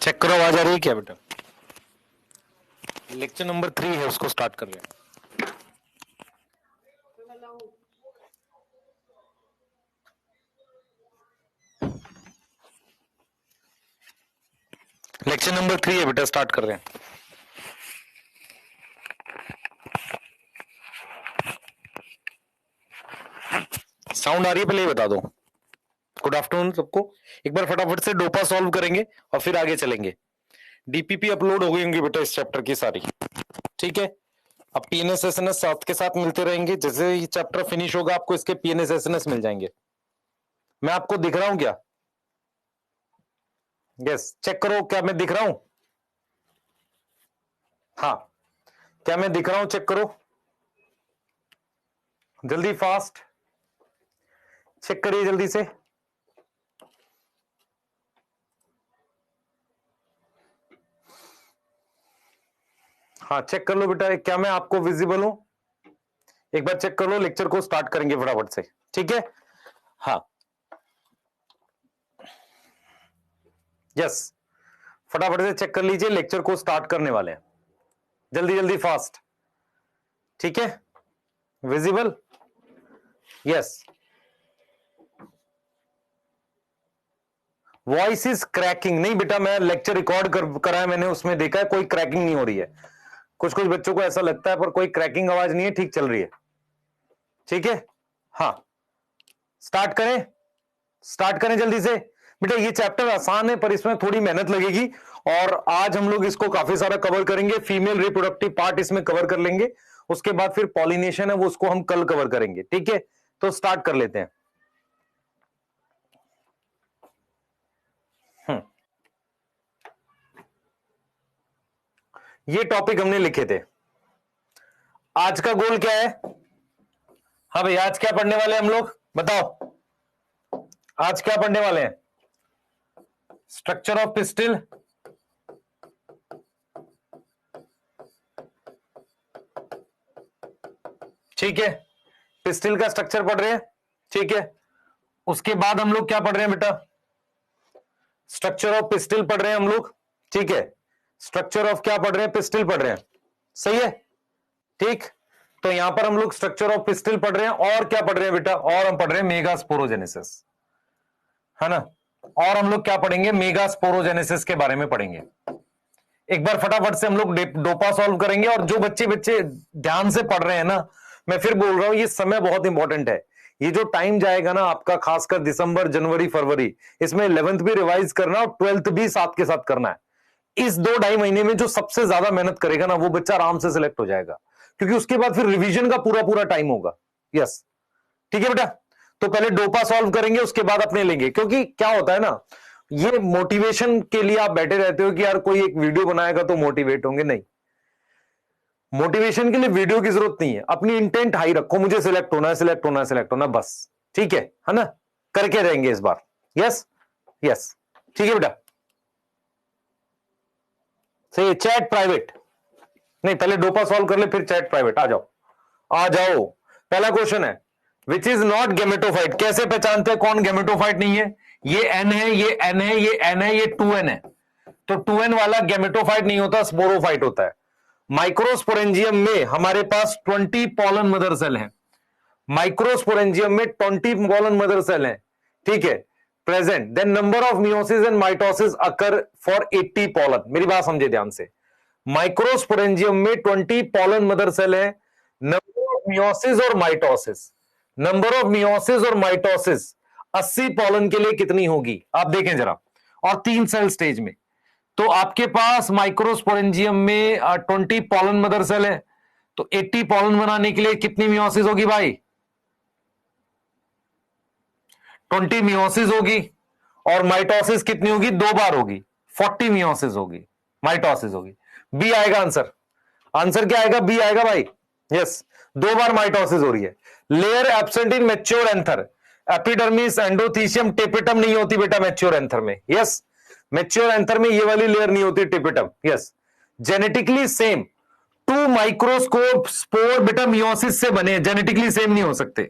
Check करो आवाज आ रही है क्या बेटा? लेक्चर नंबर 3 है, उसको स्टार्ट कर रहे हैं। लेक्चर नंबर 3 है बेटा, स्टार्ट कर रहे हैं। साउंड आ रही है? पहले ये बता दो। गुड आफ्टरनून सबको। एक बार फटाफट से डोपा सॉल्व करेंगे और फिर आगे चलेंगे। डीपीपी अपलोड हो गई होंगी बेटा इस चैप्टर की सारी, ठीक है। अब पीएनएस एसएनएस साथ के साथ मिलते रहेंगे। जैसे ये चैप्टर फिनिश होगा आपको इसके पीएनएस एसएनएस मिल जाएंगे। मैं आपको दिख रहा हूं क्या? यस, चेक करो क्या मैं दिख रहा हूं। हाँ, क्या मैं दिख रहा हूं? चेक करो जल्दी, फास्ट चेक करिए जल्दी से। हाँ चेक कर लो बेटा, क्या मैं आपको विजिबल हूं? एक बार चेक कर लो। लेक्चर को स्टार्ट करेंगे फटाफट से, ठीक है। हाँ यस, फटाफट से चेक कर लीजिए। लेक्चर को स्टार्ट करने वाले हैं, जल्दी जल्दी फास्ट, ठीक है। Visible? Yes. Voice is cracking? नहीं बेटा, मैं लेक्चर रिकॉर्ड करा है मैंने, उसमें देखा है कोई क्रैकिंग नहीं हो रही है। कुछ कुछ बच्चों को ऐसा लगता है, पर कोई क्रैकिंग आवाज नहीं है, ठीक चल रही है, ठीक है। हाँ स्टार्ट करें, स्टार्ट करें जल्दी से। बेटा ये चैप्टर आसान है पर इसमें थोड़ी मेहनत लगेगी, और आज हम लोग इसको काफी सारा कवर करेंगे। फीमेल रिप्रोडक्टिव पार्ट इसमें कवर कर लेंगे, उसके बाद फिर पॉलिनेशन है वो उसको हम कल कवर करेंगे, ठीक है। तो स्टार्ट कर लेते हैं। ये टॉपिक हमने लिखे थे। आज का गोल क्या है? हाँ भाई, आज क्या पढ़ने वाले हम लोग बताओ? आज क्या पढ़ने वाले हैं? स्ट्रक्चर ऑफ पिस्टिल, ठीक है। पिस्टिल का स्ट्रक्चर पढ़ रहे हैं, ठीक है। उसके बाद हम लोग क्या पढ़ रहे हैं बेटा? स्ट्रक्चर ऑफ पिस्टिल पढ़ रहे हैं हम लोग, ठीक है। स्ट्रक्चर ऑफ क्या पढ़ रहे हैं? पिस्टिल पढ़ रहे हैं, सही है, ठीक। तो यहां पर हम लोग स्ट्रक्चर ऑफ पिस्टिल पढ़ रहे हैं, और क्या पढ़ रहे हैं बेटा? और हम पढ़ रहे हैं मेगास्पोरोजेनेसिस, है ना। और हम लोग क्या पढ़ेंगे? मेगास्पोरोजेनेसिस के बारे में पढ़ेंगे। एक बार फटाफट से हम लोग डोपा सॉल्व करेंगे। और जो बच्चे बच्चे ध्यान से पढ़ रहे हैं ना, मैं फिर बोल रहा हूं, ये समय बहुत इंपॉर्टेंट है। ये जो टाइम जाएगा ना आपका, खासकर दिसंबर जनवरी फरवरी, इसमें 11th भी रिवाइज करना और 12th भी साथ के साथ करना है। इस 2-2.5 महीने में जो सबसे ज्यादा मेहनत करेगा ना, वो बच्चा आराम से सिलेक्ट हो जाएगा, क्योंकि उसके बाद फिर रिवीजन का पूरा पूरा टाइम होगा। यस, ठीक है बेटा। तो पहले डोपा सॉल्व करेंगे, उसके बाद अपने लेंगे। क्योंकि क्या होता है ना, ये मोटिवेशन के लिए आप बैठे रहते हो कि यार कोई एक वीडियो बनाएगा तो मोटिवेट होंगे, नहीं। मोटिवेशन के लिए वीडियो की जरूरत नहीं है। अपनी इंटेंट हाई रखो, मुझे सिलेक्ट होना है, सिलेक्ट होना है, सिलेक्ट होना, बस, ठीक है ना। करके रहेंगे इस बार। यस यस, ठीक है बेटा। सही, चैट प्राइवेट नहीं, पहले डोपा सॉल्व कर ले फिर चैट प्राइवेट। आ जाओ आ जाओ। पहला क्वेश्चन है, विच इज नॉट गेमेटोफाइट। कैसे पहचानते हैं कौन गेमेटोफाइट नहीं है? ये एन है, ये एन है, ये एन है, ये 2n है। तो 2n वाला गेमेटोफाइट नहीं होता, स्पोरोफाइट होता है। माइक्रोस्पोरेंजियम में हमारे पास 20 पॉलन मदर सेल है। माइक्रोस्पोरेंजियम में 20 पॉलन मदर सेल है, ठीक है, present. Then number of meiosis and mitosis occur for 80 pollen. मेरी बात समझे ध्यान से। माइक्रोस्पोरेंजियम में 20 पॉलन मदर सेल है। नंबर ऑफ मियोसिस और माइटोसिस, नंबर ऑफ मियोसिस और माइटोसिस 80 पॉलन के लिए कितनी होगी आप देखें जरा। और 3 सेल स्टेज में, तो आपके पास माइक्रोस्पोरेंजियम में 20 पॉलन मदर सेल है, तो 80 पॉलन बनाने के लिए कितनी मियोसिस होगी भाई? 20 मियोसिस होगी। और माइटोसिस कितनी होगी? 2 बार होगी, 40 मियोसिस होगी, माइटोसिस होगी। बी आएगा आंसर। आंसर क्या आएगा? बी आएगा भाई। यस, 2 बार माइटोसिस हो रही है। Layer absent in mature anther. Epidermis, endothecium, tapetum नहीं होती बेटा मैच्योर एंथर में। यस, मैच्योर एंथर में ये वाली लेयर नहीं होती, tapetum. Yes, genetically same 2 microscope spore बेटा मियोसिस से बने, जेनेटिकली सेम नहीं हो सकते।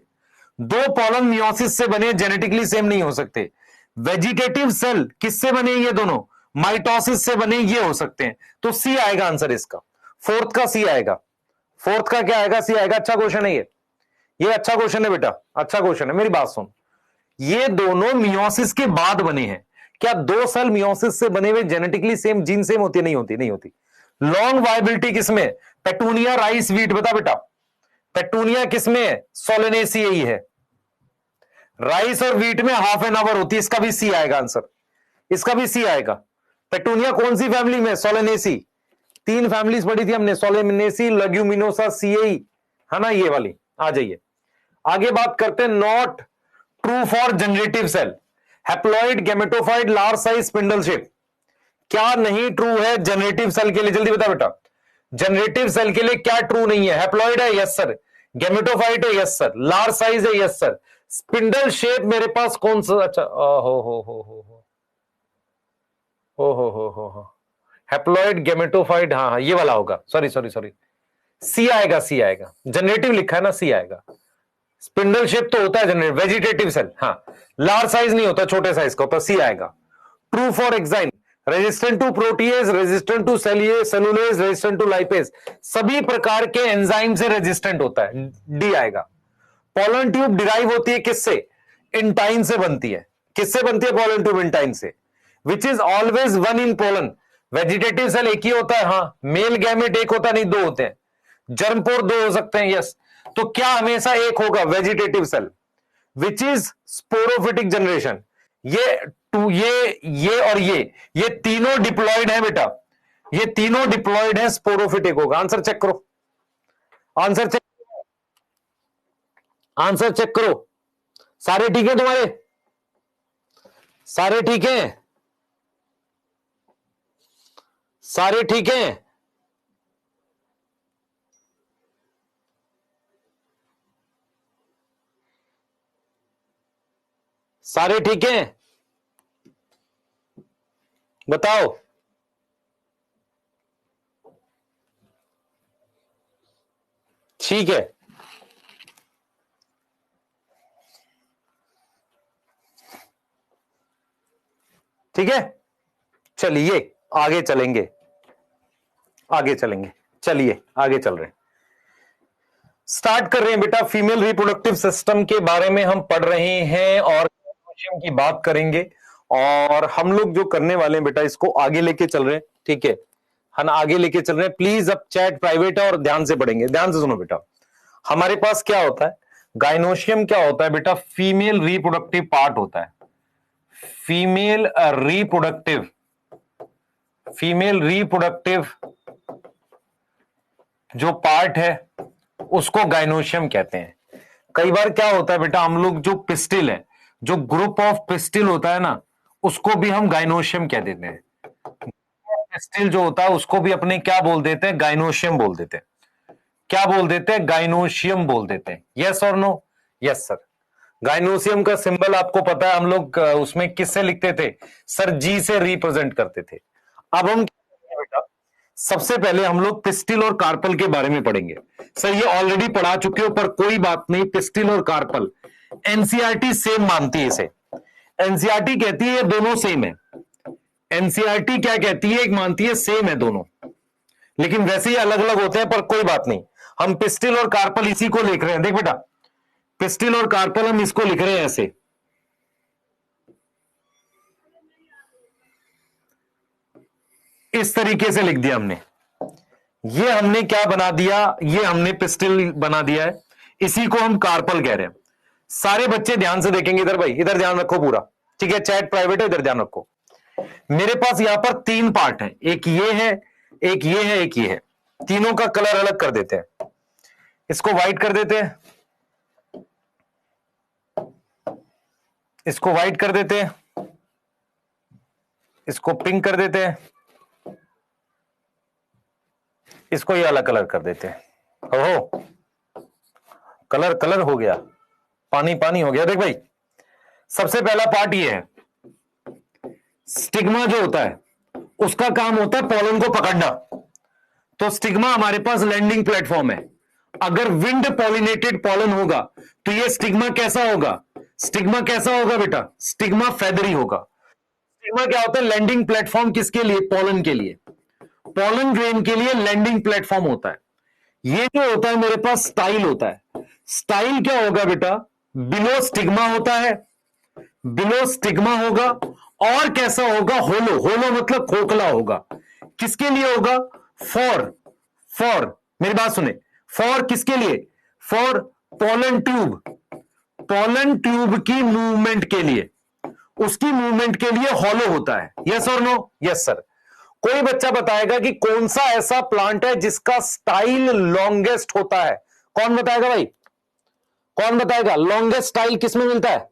2 पॉलन मियोसिस से बने, जेनेटिकली सेम नहीं हो सकते। वेजिटेटिव सेल किससे बने? ये दोनों माइटोसिस से बने ये हो सकते हैं, तो सी आएगा आंसर इसका, फोर्थ का सी आएगा। फोर्थ का क्या आएगा? सी आएगा। अच्छा क्वेश्चन है ये अच्छा क्वेश्चन है बेटा, अच्छा क्वेश्चन है। मेरी बात सुन, ये दोनों मियोसिस के बाद बने हैं। क्या दो सेल मियोसिस से बने हुए जेनेटिकली सेम जीन सेम होती है? नहीं होती, नहीं होती। लॉन्ग वायबिलिटी किसमें? Petunia, rice, wheat. बता बेटा, पेटूनिया किसमें है? सोलेनेसियाई है। राइस और व्हीट में हाफ एन आवर होती है। इसका भी सी आएगा आंसर, इसका भी सी आएगा। पेटूनिया कौन सी फैमिली में? सोलेनेसी। तीन फैमिलीज पढ़ी थी हमने, सोलेनेसी, लेग्यूमिनोसा, सीएई, है ना, ये वाली। आ जाइए आगे बात करते हैं। Not true for generative cell, haploid, gametophyte, large size, spindle shape. क्या नहीं ट्रू है जनरेटिव सेल के लिए? जल्दी बता बेटा, जनरेटिव सेल के लिए क्या ट्रू नहीं है? हैप्लॉइड है, यस सर। गैमेटोफाइट है, यस सर। लार्ज साइज है, यस सर। स्पिंडल शेप मेरे पास कौन सा? अच्छा, हो हैप्लॉइड, गैमेटोफाइट, हाँ हाँ ये वाला होगा। सॉरी सॉरी सॉरी, सी आएगा, सी आएगा। जनरेटिव लिखा है ना, सी आएगा। स्पिंडल शेप तो होता है जनरेटिव, वेजिटेटिव सेल। हाँ, लार्ज साइज नहीं होता, छोटे साइज का होता, सी आएगा। True for exine, resistant to protease, resistant to cellulase, resistant to lipase, सभी प्रकार के एंजाइम से रेजिस्टेंट होता है, डी आएगा। पोलन ट्यूब डिराइव होती है किससे? इंटाइन से बनती है। किससे बनती है पोलन ट्यूब? इंटाइन से। Which is always one in pollen, vegetative cell एक ही होता है, हाँ। मेल गैमेट एक होता है, नहीं दो होते हैं। जर्मपोर दो हो सकते हैं, यस। तो क्या हमेशा एक होगा? Vegetative cell. Which is sporophytic generation, ये टू, ये और ये तीनों डिप्लॉयड है बेटा, ये तीनों डिप्लॉयड है, स्पोरोफिटिक होगा। आंसर चेक करो, आंसर चेक, आंसर चेक करो। सारे ठीक है तुम्हारे? सारे ठीक हैं? सारे ठीक हैं? सारे ठीक हैं? बताओ। ठीक है, ठीक है, चलिए आगे चलेंगे, आगे चलेंगे। चलिए आगे चल रहे हैं, स्टार्ट कर रहे हैं बेटा। फीमेल रिप्रोडक्टिव सिस्टम के बारे में हम पढ़ रहे हैं और की बात करेंगे। और हम लोग जो करने वाले हैं बेटा, इसको आगे लेके चल रहे हैं, ठीक है, हम आगे लेके चल रहे हैं। प्लीज अब चैट प्राइवेट है और ध्यान से पढ़ेंगे, ध्यान से सुनो बेटा। हमारे पास क्या होता है? गाइनोशियम क्या होता है बेटा? फीमेल रिप्रोडक्टिव पार्ट होता है। फीमेल रिप्रोडक्टिव, फीमेल रिप्रोडक्टिव जो पार्ट है उसको गाइनोशियम कहते हैं। कई बार क्या होता है बेटा, हम लोग जो पिस्टिल है, जो ग्रुप ऑफ पिस्टिल होता है ना, उसको भी हम गाइनोशियम कह देते हैं। पिस्टिल जो होता है उसको भी अपने क्या बोल देते हैं? गाइनोशियम बोल देते हैं। क्या बोल देते हैं? गाइनोशियम बोल देते हैं। यस और नो? Yes sir. गाइनोशियम का सिंबल आपको पता है, हम लोग उसमें किससे लिखते थे सर? जी से रिप्रेजेंट करते थे। अब हम बेटा सबसे पहले हम लोग पिस्टिल और कार्पल के बारे में पढ़ेंगे। सर ये ऑलरेडी पढ़ा चुके हो, पर कोई बात नहीं। पिस्टिल और कार्पल एनसीईआरटी सेम मानती है इसे। एनसीईआरटी कहती है ये दोनों सेम है। एनसीईआरटी क्या कहती है? एक मानती है सेम है दोनों, लेकिन वैसे ही अलग अलग होते हैं, पर कोई बात नहीं। हम पिस्टिल और कार्पल इसी को लिख रहे हैं। देख बेटा, पिस्टिल और कार्पल हम इसको लिख रहे हैं ऐसे। इस तरीके से लिख दिया हमने। ये हमने क्या बना दिया? ये हमने पिस्टिल बना दिया है, इसी को हम कार्पल कह रहे हैं। सारे बच्चे ध्यान से देखेंगे इधर, भाई इधर ध्यान रखो पूरा, ठीक है? चैट प्राइवेट है, इधर ध्यान रखो। मेरे पास यहां पर तीन पार्ट हैं, एक ये है, एक ये है, एक ये है। तीनों का कलर अलग कर देते हैं। इसको व्हाइट कर देते हैं, इसको व्हाइट कर देते हैं, इसको पिंक कर देते हैं, इसको ये अलग कलर कर देते हैं। ओहो, कलर कलर हो गया, पानी पानी हो गया। देख भाई, सबसे पहला पार्ट ये है, स्टिग्मा जो होता है उसका काम होता है पॉलन को पकड़ना। तो स्टिग्मा हमारे पास लैंडिंग प्लेटफॉर्म है। अगर विंड पॉलिनेटेड पॉलन होगा तो ये स्टिग्मा कैसा होगा? स्टिग्मा कैसा होगा बेटा? स्टिग्मा फेदरी होगा। स्टिग्मा क्या होता है? लैंडिंग प्लेटफॉर्म किसके लिए? पॉलन के लिए, पॉलन ग्रेन के लिए लैंडिंग प्लेटफॉर्म होता है। ये जो होता है मेरे पास स्टाइल होता है। स्टाइल क्या होगा बेटा? बिलो स्टिग्मा होता है, बिलो स्टिग्मा होगा। और कैसा होगा? होलो, होलो मतलब खोखला होगा। किसके लिए होगा? फॉर, फॉर मेरी बात सुने, फॉर किसके लिए? For pollen tube, pollen tube की मूवमेंट के लिए, उसकी मूवमेंट के लिए हॉलो होता है। यस और नो? Yes sir. कोई बच्चा बताएगा कि कौन सा ऐसा प्लांट है जिसका स्टाइल लॉन्गेस्ट होता है? कौन बताएगा भाई? कौन बताएगा लॉन्गेस्ट स्टाइल किसमें मिलता है?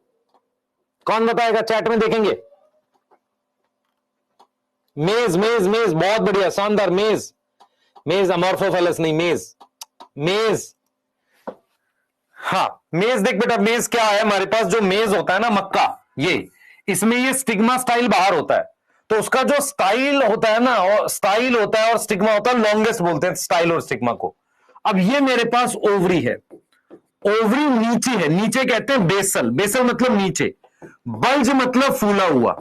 कौन बताएगा? चैट में देखेंगे। मेज, मेज, मेज, बहुत बढ़िया, शानदार। मेज, मेज, अमॉर्फोफेलस नहीं, मेज, मेज। हाँ, मेज देख बेटा, मेज क्या है हमारे पास? जो मेज होता है ना, मक्का, ये इसमें ये स्टिग्मा स्टाइल बाहर होता है। तो उसका जो स्टाइल होता है ना, और स्टाइल होता है और स्टिग्मा होता है, लॉन्गेस्ट बोलते हैं स्टाइल और स्टिग्मा को। अब ये मेरे पास ओवरी है, ओवरी नीचे है, नीचे कहते हैं बेसल, बेसल मतलब नीचे, बल्ज मतलब फूला हुआ,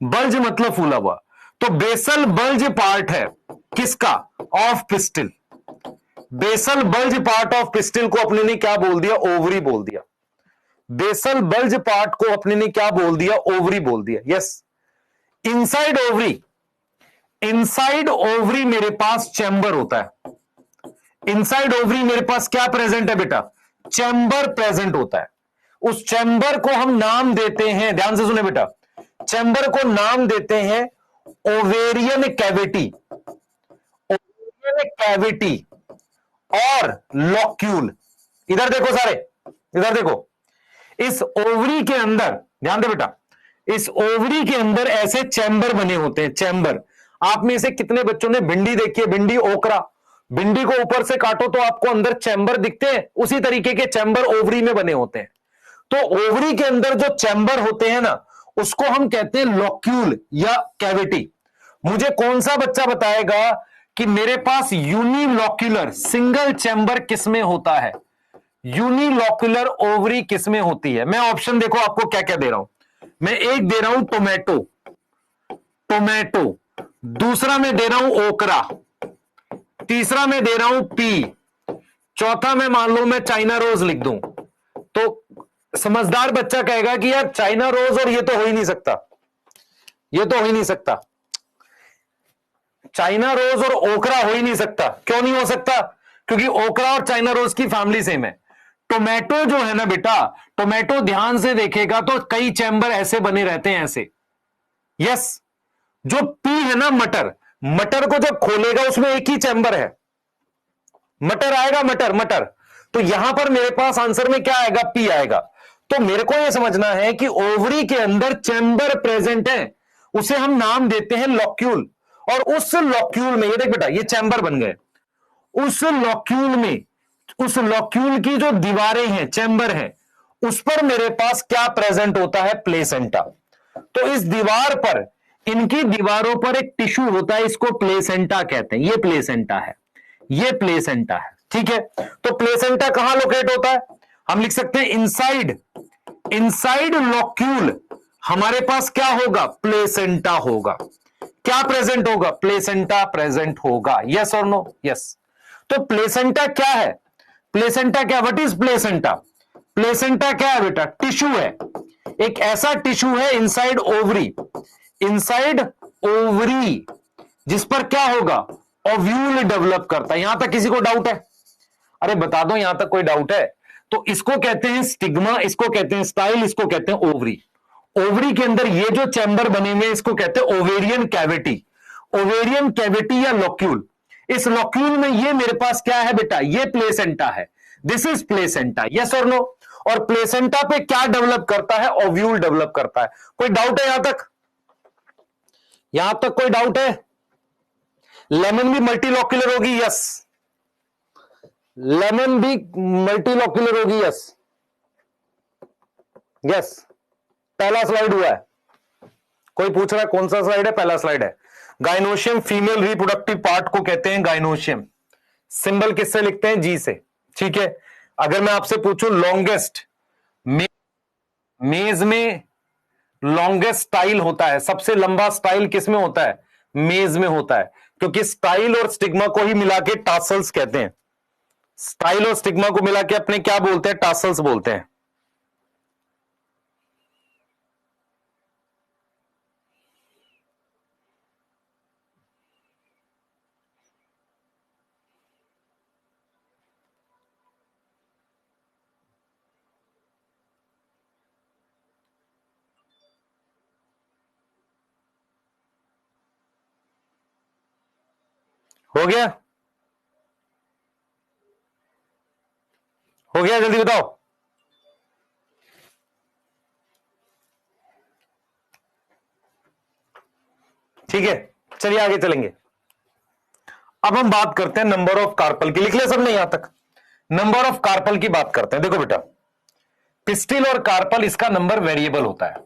बल्ज मतलब फूला हुआ। तो बेसल बल्ज पार्ट है किसका? Of pistil. Basal bulge part of pistil को अपने ने क्या बोल दिया? ओवरी बोल दिया। बेसल बल्ज पार्ट को अपने ने क्या बोल दिया? ओवरी बोल दिया। Yes. Inside ovary, inside ovary मेरे पास चैम्बर होता है। इनसाइड ओवरी मेरे पास क्या प्रेजेंट है बेटा? चैम्बर प्रेजेंट होता है। उस चैम्बर को हम नाम देते हैं, ध्यान से सुने बेटा, चैम्बर को नाम देते हैं ओवेरियन कैविटी, ओवेरियन कैविटी और लॉक्यूल। इधर देखो सारे, इधर देखो, इस ओवरी के अंदर, ध्यान दे बेटा, इस ओवरी के अंदर ऐसे चैम्बर बने होते हैं, चैम्बर। आप में से कितने बच्चों ने भिंडी देखी है? भिंडी, ओकरा, भिंडी को ऊपर से काटो तो आपको अंदर चैम्बर दिखते हैं, उसी तरीके के चैम्बर ओवरी में बने होते हैं। तो ओवरी के अंदर जो चैम्बर होते हैं ना, उसको हम कहते हैं लॉक्यूल या कैविटी। मुझे कौन सा बच्चा बताएगा कि मेरे पास यूनिलॉक्यूलर सिंगल चैम्बर किसमें होता है? यूनिलॉक्यूलर ओवरी किसमें होती है? मैं ऑप्शन देखो आपको क्या क्या दे रहा हूं। मैं एक दे रहा हूं टोमेटो, टोमेटो, दूसरा में दे रहा हूं ओकरा, तीसरा में दे रहा हूं पी, चौथा में मान लो मैं चाइना रोज लिख दूं, तो समझदार बच्चा कहेगा कि यार चाइना रोज और ये तो हो ही नहीं सकता, ये तो हो ही नहीं सकता, चाइना रोज और ओकरा हो ही नहीं सकता। क्यों नहीं हो सकता? क्योंकि ओकरा और चाइना रोज की फैमिली सेम है। टोमेटो जो है ना बेटा, टोमेटो ध्यान से देखेगा तो कई चैम्बर ऐसे बने रहते हैं, ऐसे। यस। जो पी है ना, मटर, मटर को जब खोलेगा उसमें एक ही चैम्बर है, मटर आएगा, मटर, मटर। तो यहां पर मेरे पास आंसर में क्या आएगा? पी आएगा। तो मेरे को यह समझना है कि ओवरी के अंदर चैम्बर प्रेजेंट है, उसे हम नाम देते हैं लॉक्यूल। और उस लॉक्यूल में, ये देख बेटा, ये चैम्बर बन गए। उस लॉक्यूल में, उस लॉक्यूल की जो दीवारें हैं, चैम्बर है, उस पर मेरे पास क्या प्रेजेंट होता है? प्लेसेंटा। तो इस दीवार पर, इनकी दीवारों पर एक टिश्यू होता है, इसको प्लेसेंटा कहते हैं। ये प्लेसेंटा है, ये प्लेसेंटा है, ठीक है। तो प्लेसेंटा कहां लोकेट होता है? हम लिख सकते हैं इनसाइड, इनसाइड लॉक्यूल हमारे पास क्या होगा? प्लेसेंटा होगा। क्या प्रेजेंट होगा? प्लेसेंटा प्रेजेंट होगा। यस और नो? यस। तो प्लेसेंटा क्या है? प्लेसेंटा क्या? What is placenta? प्लेसेंटा क्या है बेटा? टिश्यू है, एक ऐसा टिश्यू है इनसाइड ओवरी, इनसाइड ओवरी, जिस पर क्या होगा? ओव्यूल डेवलप करता है। यहां तक किसी को डाउट है? अरे बता दो, यहां तक कोई डाउट है? तो इसको कहते हैं स्टिग्मा, इसको कहते हैं स्टाइल, इसको कहते हैं ओवरी। ओवरी के अंदर ये जो चैम्बर बने हुए, इसको कहते हैं ओवेरियन कैविटी, ओवेरियन कैविटी या लॉक्यूल। इस लॉक्यूल में ये मेरे पास क्या है बेटा? ये प्लेसेंटा है। This is placenta. यस और नो? और प्लेसेंटा पे क्या डेवलप करता है? ओव्यूल डेवलप करता है। कोई डाउट है यहां तक? यहां तक कोई डाउट है? लेमन भी मल्टीलॉक्यूलर होगी? यस, लेमन भी मल्टीलॉक्यूलर होगी। Yes, yes. पहला स्लाइड हुआ है, कोई पूछ रहा है कौन सा स्लाइड है? पहला स्लाइड है। गाइनोशियम फीमेल रिप्रोडक्टिव पार्ट को कहते हैं गाइनोशियम। सिंबल किससे लिखते हैं? जी से, ठीक है। अगर मैं आपसे पूछूं लॉन्गेस्ट, मेज में लॉन्गेस्ट स्टाइल होता है, सबसे लंबा स्टाइल किसमें होता है? मेज में होता है, क्योंकि स्टाइल और स्टिग्मा को ही मिला के टासल्स कहते हैं। स्टाइल और स्टिग्मा को मिला के अपने क्या बोलते हैं? टासल्स बोलते हैं। हो गया? हो गया? जल्दी बताओ। ठीक है, चलिए आगे चलेंगे। अब हम बात करते हैं नंबर ऑफ कार्पल की। लिख ले सबने यहां तक? नंबर ऑफ कार्पल की बात करते हैं। देखो बेटा, पिस्टिल और कार्पल, इसका नंबर वेरिएबल होता है।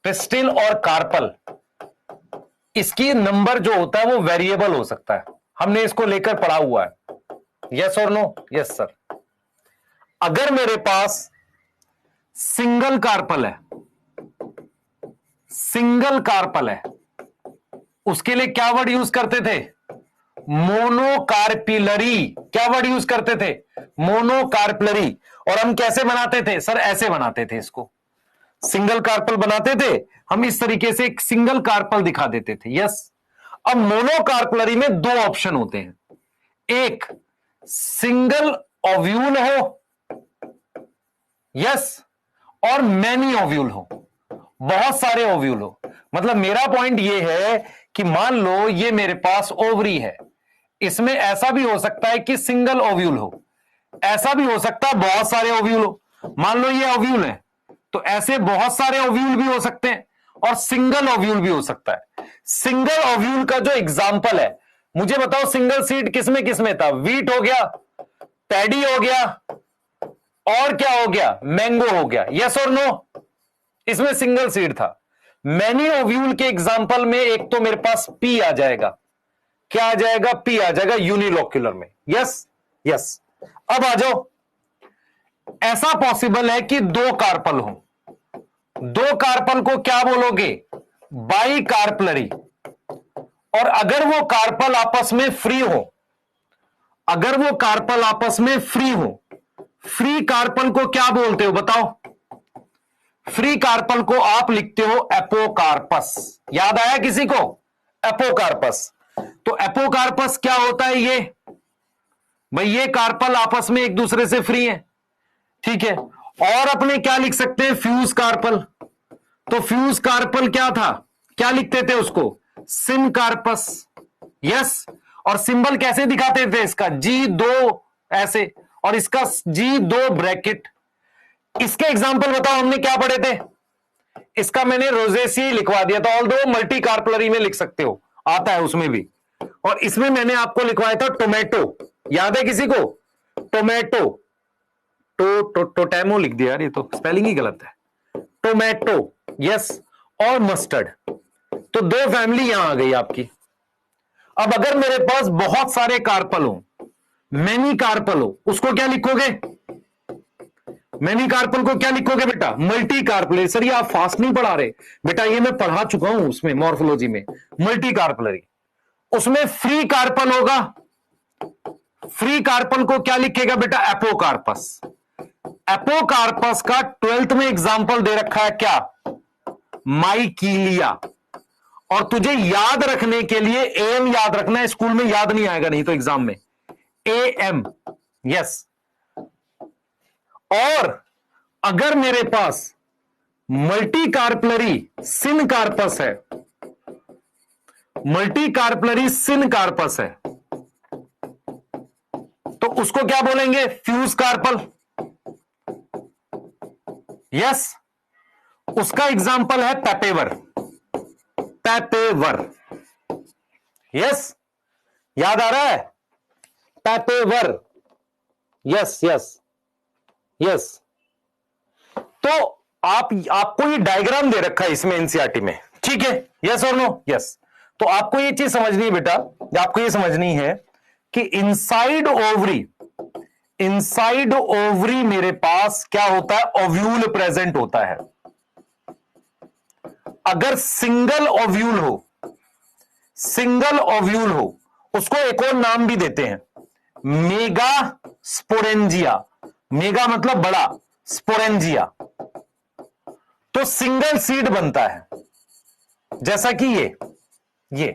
पिस्टिल और कार्पल, इसकी नंबर जो होता है वो वेरिएबल हो सकता है। हमने इसको लेकर पढ़ा हुआ है। यस और नो? Yes sir. अगर मेरे पास सिंगल कार्पल है, सिंगल कार्पल है, उसके लिए क्या वर्ड यूज करते थे? मोनोकार्पिलरी। क्या वर्ड यूज करते थे? मोनोकार्पिलरी। और हम कैसे बनाते थे सर? ऐसे बनाते थे, इसको सिंगल कार्पल बनाते थे हम, इस तरीके से एक सिंगल कार्पल दिखा देते थे। यस। अब मोनोकार्पिलरी में दो ऑप्शन होते हैं, एक सिंगल ओव्यूल हो, यस, और मैनी ओव्यूल हो, बहुत सारे ओव्यूल हो। मतलब मेरा पॉइंट यह है कि मान लो ये मेरे पास ओवरी है, इसमें ऐसा भी हो सकता है कि सिंगल ओव्यूल हो, ऐसा भी हो सकता है बहुत सारे ओव्यूल हो। मान लो ये ओव्यूल है, तो ऐसे बहुत सारे ओव्यूल भी हो सकते हैं और सिंगल ओव्यूल भी हो सकता है। सिंगल ओव्यूल का जो एग्जांपल है, मुझे बताओ सिंगल सीड किसमें किसमें था? वीट हो गया, पैडी हो गया, और क्या हो गया? मैंगो हो गया। यस और नो? इसमें सिंगल सीड था। मैनी ओव्यूल के एग्जांपल में एक तो मेरे पास पी आ जाएगा। क्या आ जाएगा? पी आ जाएगा यूनिलोक्युलर में। Yes yes. अब आ जाओ, ऐसा पॉसिबल है कि दो कार्पल हो, दो कार्पल को क्या बोलोगे? By carpellary. और अगर वो कार्पल आपस में फ्री हो, अगर वो कार्पल आपस में फ्री हो, फ्री कार्पल को क्या बोलते हो बताओ? फ्री कार्पल को आप लिखते हो एपोकार्पस। याद आया किसी को? एपोकार्पस। तो एपोकार्पस क्या होता है? ये भाई ये कार्पल आपस में एक दूसरे से फ्री है, ठीक है। और अपने क्या लिख सकते हैं? Fuse carpel. तो फ्यूज कार्पल क्या था? क्या लिखते थे उसको? Syncarpous. यस। और सिंबल कैसे दिखाते थे इसका? G2 ऐसे, और इसका G2 ब्रैकेट। इसके एग्जाम्पल बताओ, हमने क्या पढ़े थे? इसका मैंने रोजेसी लिखवा दिया था, ऑल्दो मल्टी कार्पलरी में लिख सकते हो, आता है उसमें भी। और इसमें मैंने आपको लिखवाया था टोमेटो। याद है किसी को? टोमेटो, टोटेमो लिख दिया यार, ये तो स्पेलिंग ही गलत है। टोमेटो, यस, और मस्टर्ड। तो दो फैमिली यहां आ गई आपकी। अब अगर मेरे पास बहुत सारे कार्पल हो, मैनी कार्पल हो, उसको क्या लिखोगे? मैनी कार्पल को क्या लिखोगे बेटा? Multi carpellary. सर ये आप फास्ट नहीं पढ़ा रहे बेटा, ये मैं पढ़ा चुका हूं उसमें मॉर्फोलॉजी में। मल्टी कार्पलरी, उसमें फ्री कार्पल होगा, फ्री कार्पल को क्या लिखेगा बेटा? एपोकार्पस। एपोकार्पस का 12th में एग्जांपल दे रखा है क्या? माइकीलिया। और तुझे याद रखने के लिए एम याद रखना है, स्कूल में याद नहीं आएगा नहीं तो एग्जाम में। Um, yes. और अगर मेरे पास मल्टी कार्पलरी सिन कार्पस है, मल्टी कार्पलरी सिन कार्पस है, तो उसको क्या बोलेंगे? Fuse carpel. यस। उसका एग्जांपल है पैपेवर। पैपेवर, यस, याद आ रहा है? Papaver, yes yes yes. तो आपको ये डायग्राम दे रखा है इसमें एनसीईआरटी में, ठीक है? यस और नो? यस। तो आपको ये चीज समझनी है बेटा, आपको ये समझनी है कि इनसाइड ओवरी, इनसाइड ओवरी मेरे पास क्या होता है? ओव्यूल प्रेजेंट होता है। अगर सिंगल ओव्यूल हो, सिंगल ओव्यूल हो, उसको एक और नाम भी देते हैं, मेगा स्पोरेंजिया। मेगा मतलब बड़ा, स्पोरेंजिया। तो सिंगल सीड बनता है, जैसा कि ये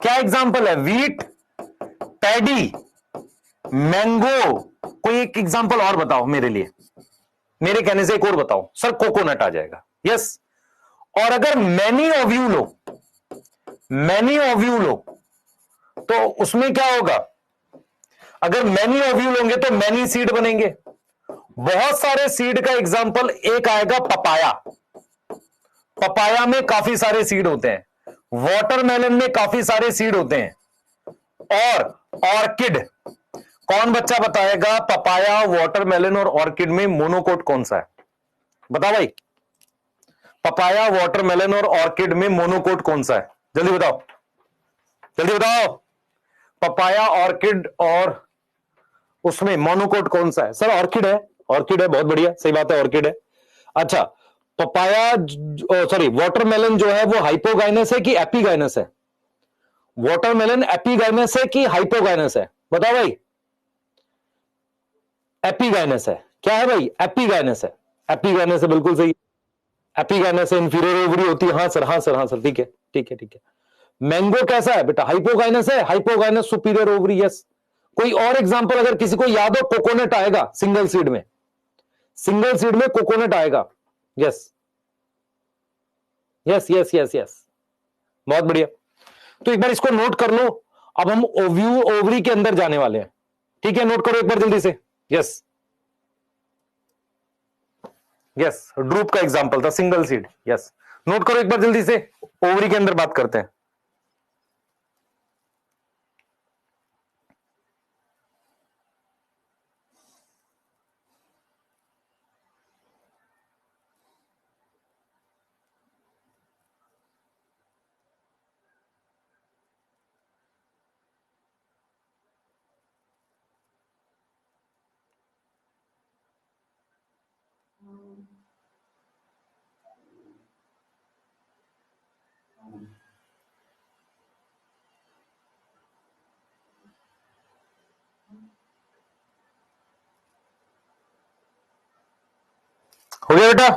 क्या एग्जांपल है? Wheat, paddy, mango. कोई एक एग्जांपल और बताओ मेरे लिए, मेरे कहने से एक और बताओ। सर कोकोनट आ जाएगा, यस। और अगर मैनी ओव्यूल हो, मैनी ओव्यूल हो, तो उसमें क्या होगा? अगर मैनी ओव्यूल होंगे तो मैनी सीड बनेंगे। बहुत सारे सीड का एग्जांपल एक आएगा, पपाया। पपाया में काफी सारे सीड होते हैं, वाटरमेलन में काफी सारे सीड होते हैं, और ऑर्किड। कौन बच्चा बताएगा पपाया, वाटरमेलन और ऑर्किड में मोनोकोट कौन सा है? बताओ भाई, पपाया, वाटरमेलन और ऑर्किड में मोनोकोट कौन सा है? जल्दी बताओ, जल्दी बताओ। पपाया, ऑर्किड और उसमें मोनोकोट कौन सा है? सर ऑर्किड है, ऑर्किड है, बहुत बढ़िया, सही बात है, ऑर्किड है। अच्छा, पपाया, सॉरी, वाटरमेलन जो है वो हाइपोगाइनस है कि एपिगाइनस है? वाटरमेलन एपिगाइनस है कि हाइपोगाइनस है? बताओ भाई। एपिगाइनस है। क्या है भाई? एपिगाइनस है। एपिगाइनस है, बिल्कुल सही। एपिगाइनस है, इंफीरियर ओवरी होती है। हाँ सर, हाँ सर, हाँ सर, ठीक है, ठीक है, ठीक है। मैंगो कैसा है बेटा? हाइपोगाइनस है, हाइपोगाइनस सुपीरियर ओवरी, यस। कोई और एग्जांपल अगर किसी को याद हो? कोकोनट आएगा सिंगल सीड में, सिंगल सीड में कोकोनट आएगा, yes, yes, yes, yes, yes, बहुत बढ़िया। तो एक बार इसको नोट कर लो। अब हम ओवरी के अंदर जाने वाले हैं, ठीक है? नोट करो एक बार जल्दी से, यस, यस। ड्रूप का एग्जांपल था, सिंगल सीड, यस। नोट करो एक बार जल्दी से, ओवरी के अंदर बात करते हैं। हो गया बेटा?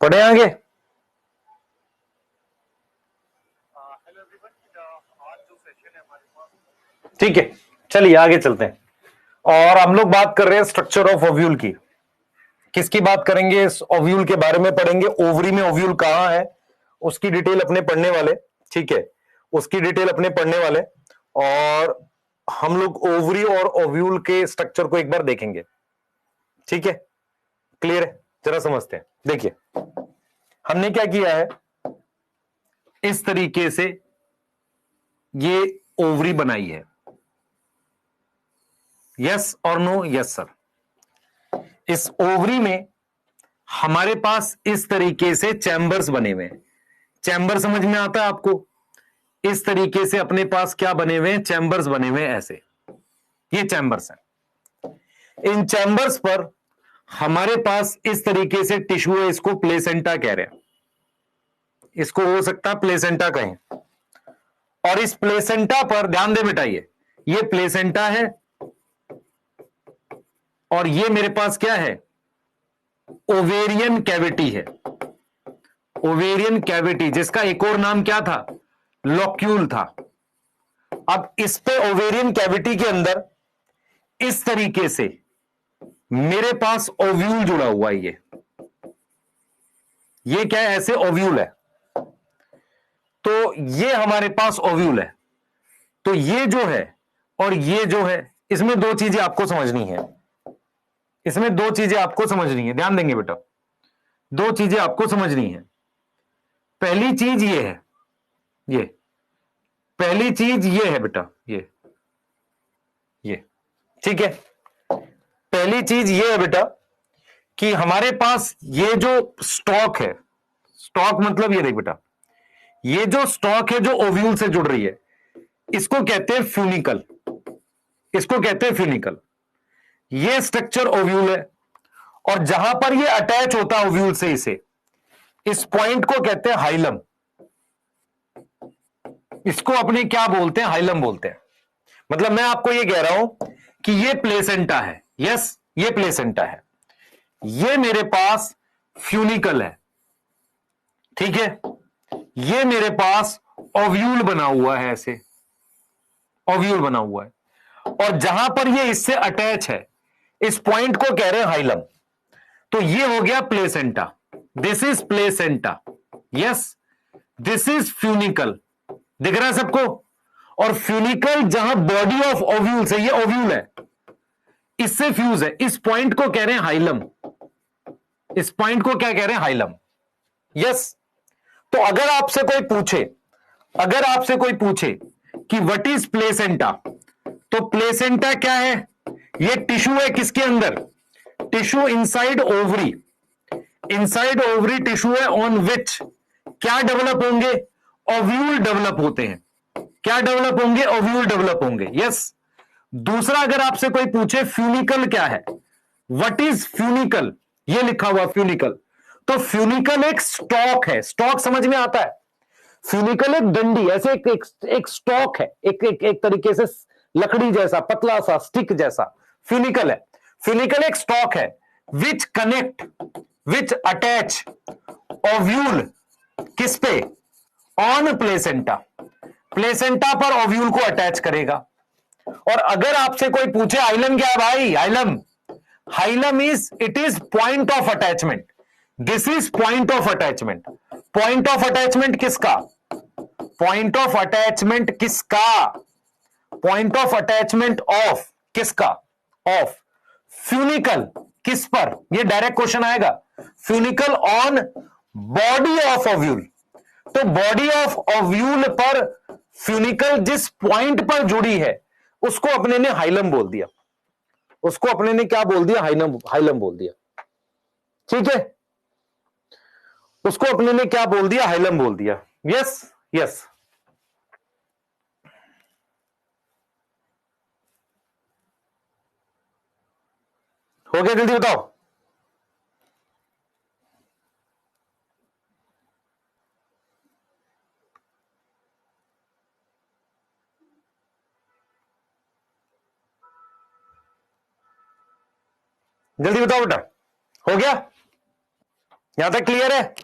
पढ़े आगे? ठीक है, चलिए आगे चलते हैं। और हम लोग बात कर रहे हैं स्ट्रक्चर ऑफ ओव्यूल की। किसकी बात करेंगे? इस ओव्यूल के बारे में पढ़ेंगे। ओवरी में ओव्यूल कहां है उसकी डिटेल अपने पढ़ने वाले, ठीक है? उसकी डिटेल अपने पढ़ने वाले। और हम लोग ओवरी और ओव्यूल के स्ट्रक्चर को एक बार देखेंगे, ठीक है? क्लियर है? जरा समझते हैं। देखिए, हमने क्या किया है, इस तरीके से ये ओवरी बनाई है, यस और नो? Yes sir. इस ओवरी में हमारे पास इस तरीके से चैम्बर्स बने हुए हैं। चैम्बर समझ में आता है आपको? इस तरीके से अपने पास क्या बने हुए हैं? चैम्बर्स बने हुए हैं, ऐसे। ये चैम्बर्स हैं। इन चैम्बर्स पर हमारे पास इस तरीके से टिश्यू है, इसको प्लेसेंटा कह रहे हैं। इसको हो सकता है प्लेसेंटा कहें। और इस प्लेसेंटा पर ध्यान दे बेटा, ये प्लेसेंटा है, और ये मेरे पास क्या है? ओवेरियन कैविटी है। ओवेरियन कैविटी, जिसका एक और नाम क्या था? लोक्यूल था। अब इस पे ओवेरियन कैविटी के अंदर इस तरीके से मेरे पास ओव्यूल जुड़ा हुआ है। ये क्या है? ऐसे ओव्यूल है। तो ये हमारे पास ओव्यूल है। तो ये जो है और ये जो है, इसमें दो चीजें आपको समझनी है। इसमें दो चीजें आपको समझनी है, ध्यान देंगे बेटा, दो चीजें आपको समझनी है। पहली चीज ये है, ये पहली चीज ये है बेटा, ये ठीक है। पहली चीज ये है बेटा कि हमारे पास ये जो स्टॉक है, स्टॉक मतलब ये देख बेटा, ये जो स्टॉक है जो ओव्यूल से जुड़ रही है, इसको कहते हैं फ्यूनिकल, इसको कहते हैं फ्यूनिकल। ये स्ट्रक्चर ओव्यूल है, और जहां पर ये अटैच होता है ओव्यूल से इसे, इस पॉइंट को कहते हैं हाइलम। इसको अपने क्या बोलते हैं, हाइलम बोलते हैं। मतलब मैं आपको ये कह रहा हूं कि ये प्लेसेंटा है, यस ये प्लेसेंटा है, ये मेरे पास फ्यूनिकल है, ठीक है। ये मेरे पास ओव्यूल बना हुआ है, ऐसे ओव्यूल बना हुआ है, और जहां पर ये इससे अटैच है, इस पॉइंट को कह रहे हैं हाइलम। तो ये हो गया placenta, this is placenta, yes this is funicle, दिख रहा है सबको। और फ्यूनिकल जहां बॉडी ऑफ ओव्यूल से, ये ओव्यूल है, इससे फ्यूज है, इस पॉइंट को कह रहे हैं हाइलम, इस पॉइंट को क्या कह रहे हैं, हाइलम, यस। तो अगर आपसे कोई पूछे, अगर आपसे कोई पूछे कि व्हाट इज प्लेसेंटा, तो प्लेसेंटा क्या है, ये टिश्यू है किसके अंदर, tissue inside ovary, inside ovary tissue है, ऑन विच क्या डेवलप होंगे, ओव्यूल डेवलप होते हैं। क्या डेवलप होंगे, ओव्यूल डेवलप होंगे, यस। दूसरा अगर आपसे कोई पूछे फ्यूनिकल क्या है, व्हाट इज फ्यूनिकल, ये लिखा हुआ फ्यूनिकल, तो फ्यूनिकल एक स्टॉक है, स्टॉक समझ में आता है, फ्यूनिकल एक डंडी, ऐसे एक स्टॉक है, एक तरीके से लकड़ी जैसा, पतला सा स्टिक जैसा फ्यूनिकल है। फ्यूनिकल एक स्टॉक है which connect, which attach ovule किस पे, ऑन प्लेसेंटा, प्लेसेंटा पर ओव्यूल को अटैच करेगा। और अगर आपसे कोई पूछे हाइलम क्या है भाई, hilum, hilum is, it is point of attachment, this is point of attachment. Point of attachment किसका, पॉइंट ऑफ अटैचमेंट किसका, पॉइंट ऑफ अटैचमेंट ऑफ किसका, ऑफ फ्यूनिकल, किस पर, ये डायरेक्ट क्वेश्चन आएगा, funicle on body of ovule. तो body of ovule पर funicle जिस पॉइंट पर जुड़ी है, उसको अपने ने हाइलम बोल दिया, उसको अपने ने क्या बोल दिया, हाइलम, हाइलम बोल दिया, ठीक है। उसको अपने ने क्या बोल दिया, हाइलम बोल दिया, यस यस। हो गया, जल्दी बताओ। जल्दी बताओ बेटा, हो गया, यहां तक क्लियर है,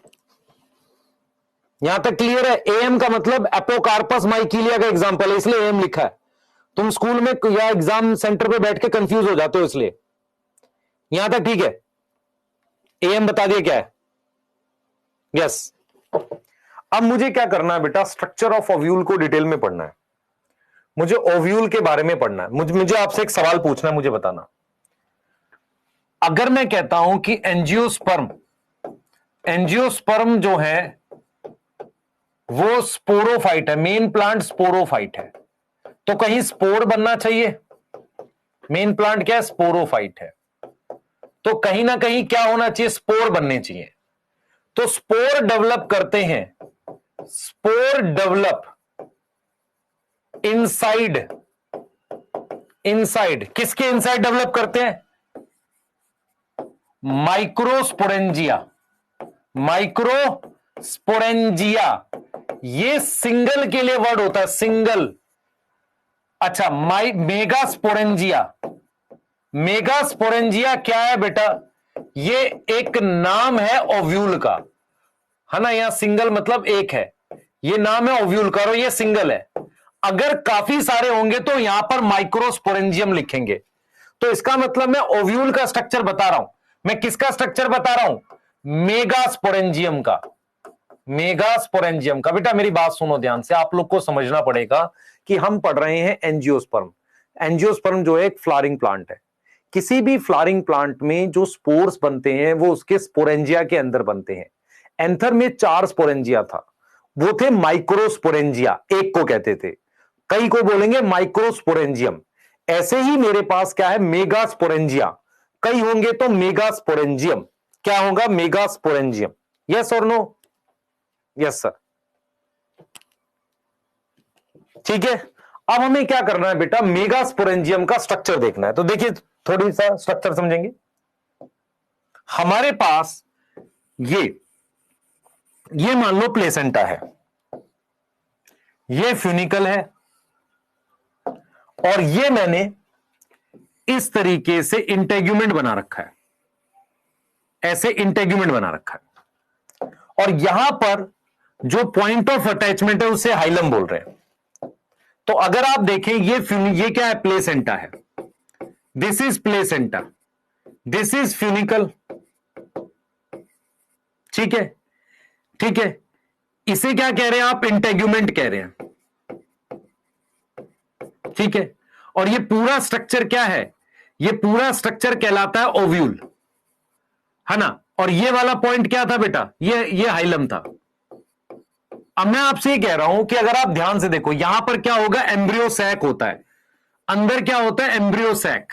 यहां तक क्लियर है। एम का मतलब एपोकार्पस माइकिलिया का एग्जांपल है, इसलिए एम लिखा है। तुम स्कूल में या एग्जाम सेंटर पे बैठ के कंफ्यूज हो जाते हो, इसलिए। यहां तक ठीक है, एम बता दिया क्या है, यस। अब मुझे क्या करना है बेटा, स्ट्रक्चर ऑफ ओव्यूल को डिटेल में पढ़ना है, मुझे ओव्यूल के बारे में पढ़ना है। मुझे आपसे एक सवाल पूछना है, मुझे बताना। अगर मैं कहता हूं कि एंजियोस्पर्म, एंजियोस्पर्म जो है वो स्पोरोफाइट है, मेन प्लांट स्पोरोफाइट है, तो कहीं स्पोर बनना चाहिए, मेन प्लांट क्या है, स्पोरोफाइट है, तो कहीं ना कहीं क्या होना चाहिए, स्पोर बनने चाहिए। तो स्पोर डेवलप करते हैं, स्पोर डेवलप इनसाइड, इनसाइड किसके इनसाइड डेवलप करते हैं, माइक्रोस्पोरेंजिया, माइक्रोस्पोरेंजिया, ये सिंगल के लिए वर्ड होता है, सिंगल। अच्छा, मेगास्पोरेंजिया, मेगास्पोरेंजिया क्या है बेटा, ये एक नाम है ओव्यूल का, है ना, यहां सिंगल मतलब एक है, ये नाम है ओव्यूल का, और ये सिंगल है। अगर काफी सारे होंगे तो यहां पर माइक्रोस्पोरेंजियम लिखेंगे। तो इसका मतलब मैं ओव्यूल का स्ट्रक्चर बता रहा हूं, मैं किसका स्ट्रक्चर बता रहा हूं, मेगास्पोरेंजियम का, मेगास्पोरेंजियम का। बेटा मेरी बात सुनो ध्यान से, आप लोग को समझना पड़ेगा कि हम पढ़ रहे हैं एंजियोस्पर्म। एंजियोस्पर्म जो है एक फ्लावरिंग प्लांट है, किसी भी फ्लावरिंग प्लांट में जो स्पोर्स बनते हैं वो उसके स्पोरेंजिया के अंदर बनते हैं। एंथर में 4 स्पोरेंजिया था, वो थे माइक्रोस्पोरेंजिया, एक को कहते थे, कई को बोलेंगे माइक्रोस्पोरेंजियम। ऐसे ही मेरे पास क्या है, मेगास्पोरेंजिया, कई होंगे तो मेगास्पोरेंजियम। क्या होगा, मेगास्पोरेंजियम। यस और नो? Yes sir. ठीक है, अब हमें क्या करना है बेटा, मेगास्पोरेंजियम का स्ट्रक्चर देखना है। तो देखिए थोड़ी सा स्ट्रक्चर समझेंगे। हमारे पास ये मान लो प्लेसेंटा है, ये फ्यूनिकल है, और ये मैंने इस तरीके से इंटेग्यूमेंट बना रखा है, ऐसे इंटेग्यूमेंट बना रखा है, और यहां पर जो पॉइंट ऑफ अटैचमेंट है उसे हाइलम बोल रहे हैं। तो अगर आप देखें ये क्या है, प्लेसेंटा है, this is placenta, this is funicle. ठीक है, ठीक है, इसे क्या कह रहे हैं आप, इंटेग्यूमेंट कह रहे हैं। ठीक है, और ये पूरा स्ट्रक्चर क्या है, ये पूरा स्ट्रक्चर कहलाता है ओव्यूल, है ना। और ये वाला पॉइंट क्या था बेटा, ये हाइलम था। अब मैं आपसे ये कह रहा हूं कि अगर आप ध्यान से देखो, यहां पर क्या होगा, एम्ब्रियो सैक होता है, अंदर क्या होता है, एम्ब्रियो सैक,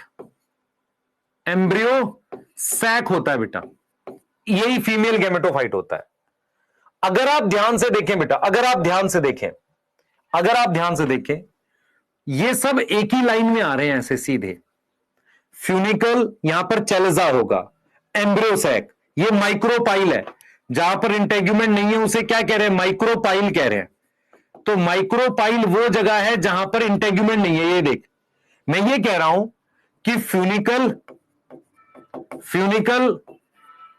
एम्ब्रियो सैक होता है बेटा, यही फीमेल गैमेटोफाइट होता है। अगर आप ध्यान से देखें बेटा, अगर आप ध्यान से देखें, अगर आप ध्यान से देखें, ये सब एक ही लाइन में आ रहे हैं ऐसे सीधे। फ्यूनिकल, यहां पर चेलेजा होगा, एम्ब्रियो सैक, ये माइक्रोपाइल है, जहां पर इंटेग्यूमेंट नहीं है उसे क्या कह रहे हैं, माइक्रोपाइल कह रहे हैं। तो माइक्रोपाइल वो जगह है जहां पर इंटेग्यूमेंट नहीं है। ये देख, मैं ये कह रहा हूं कि फ्यूनिकल, फ्यूनिकल,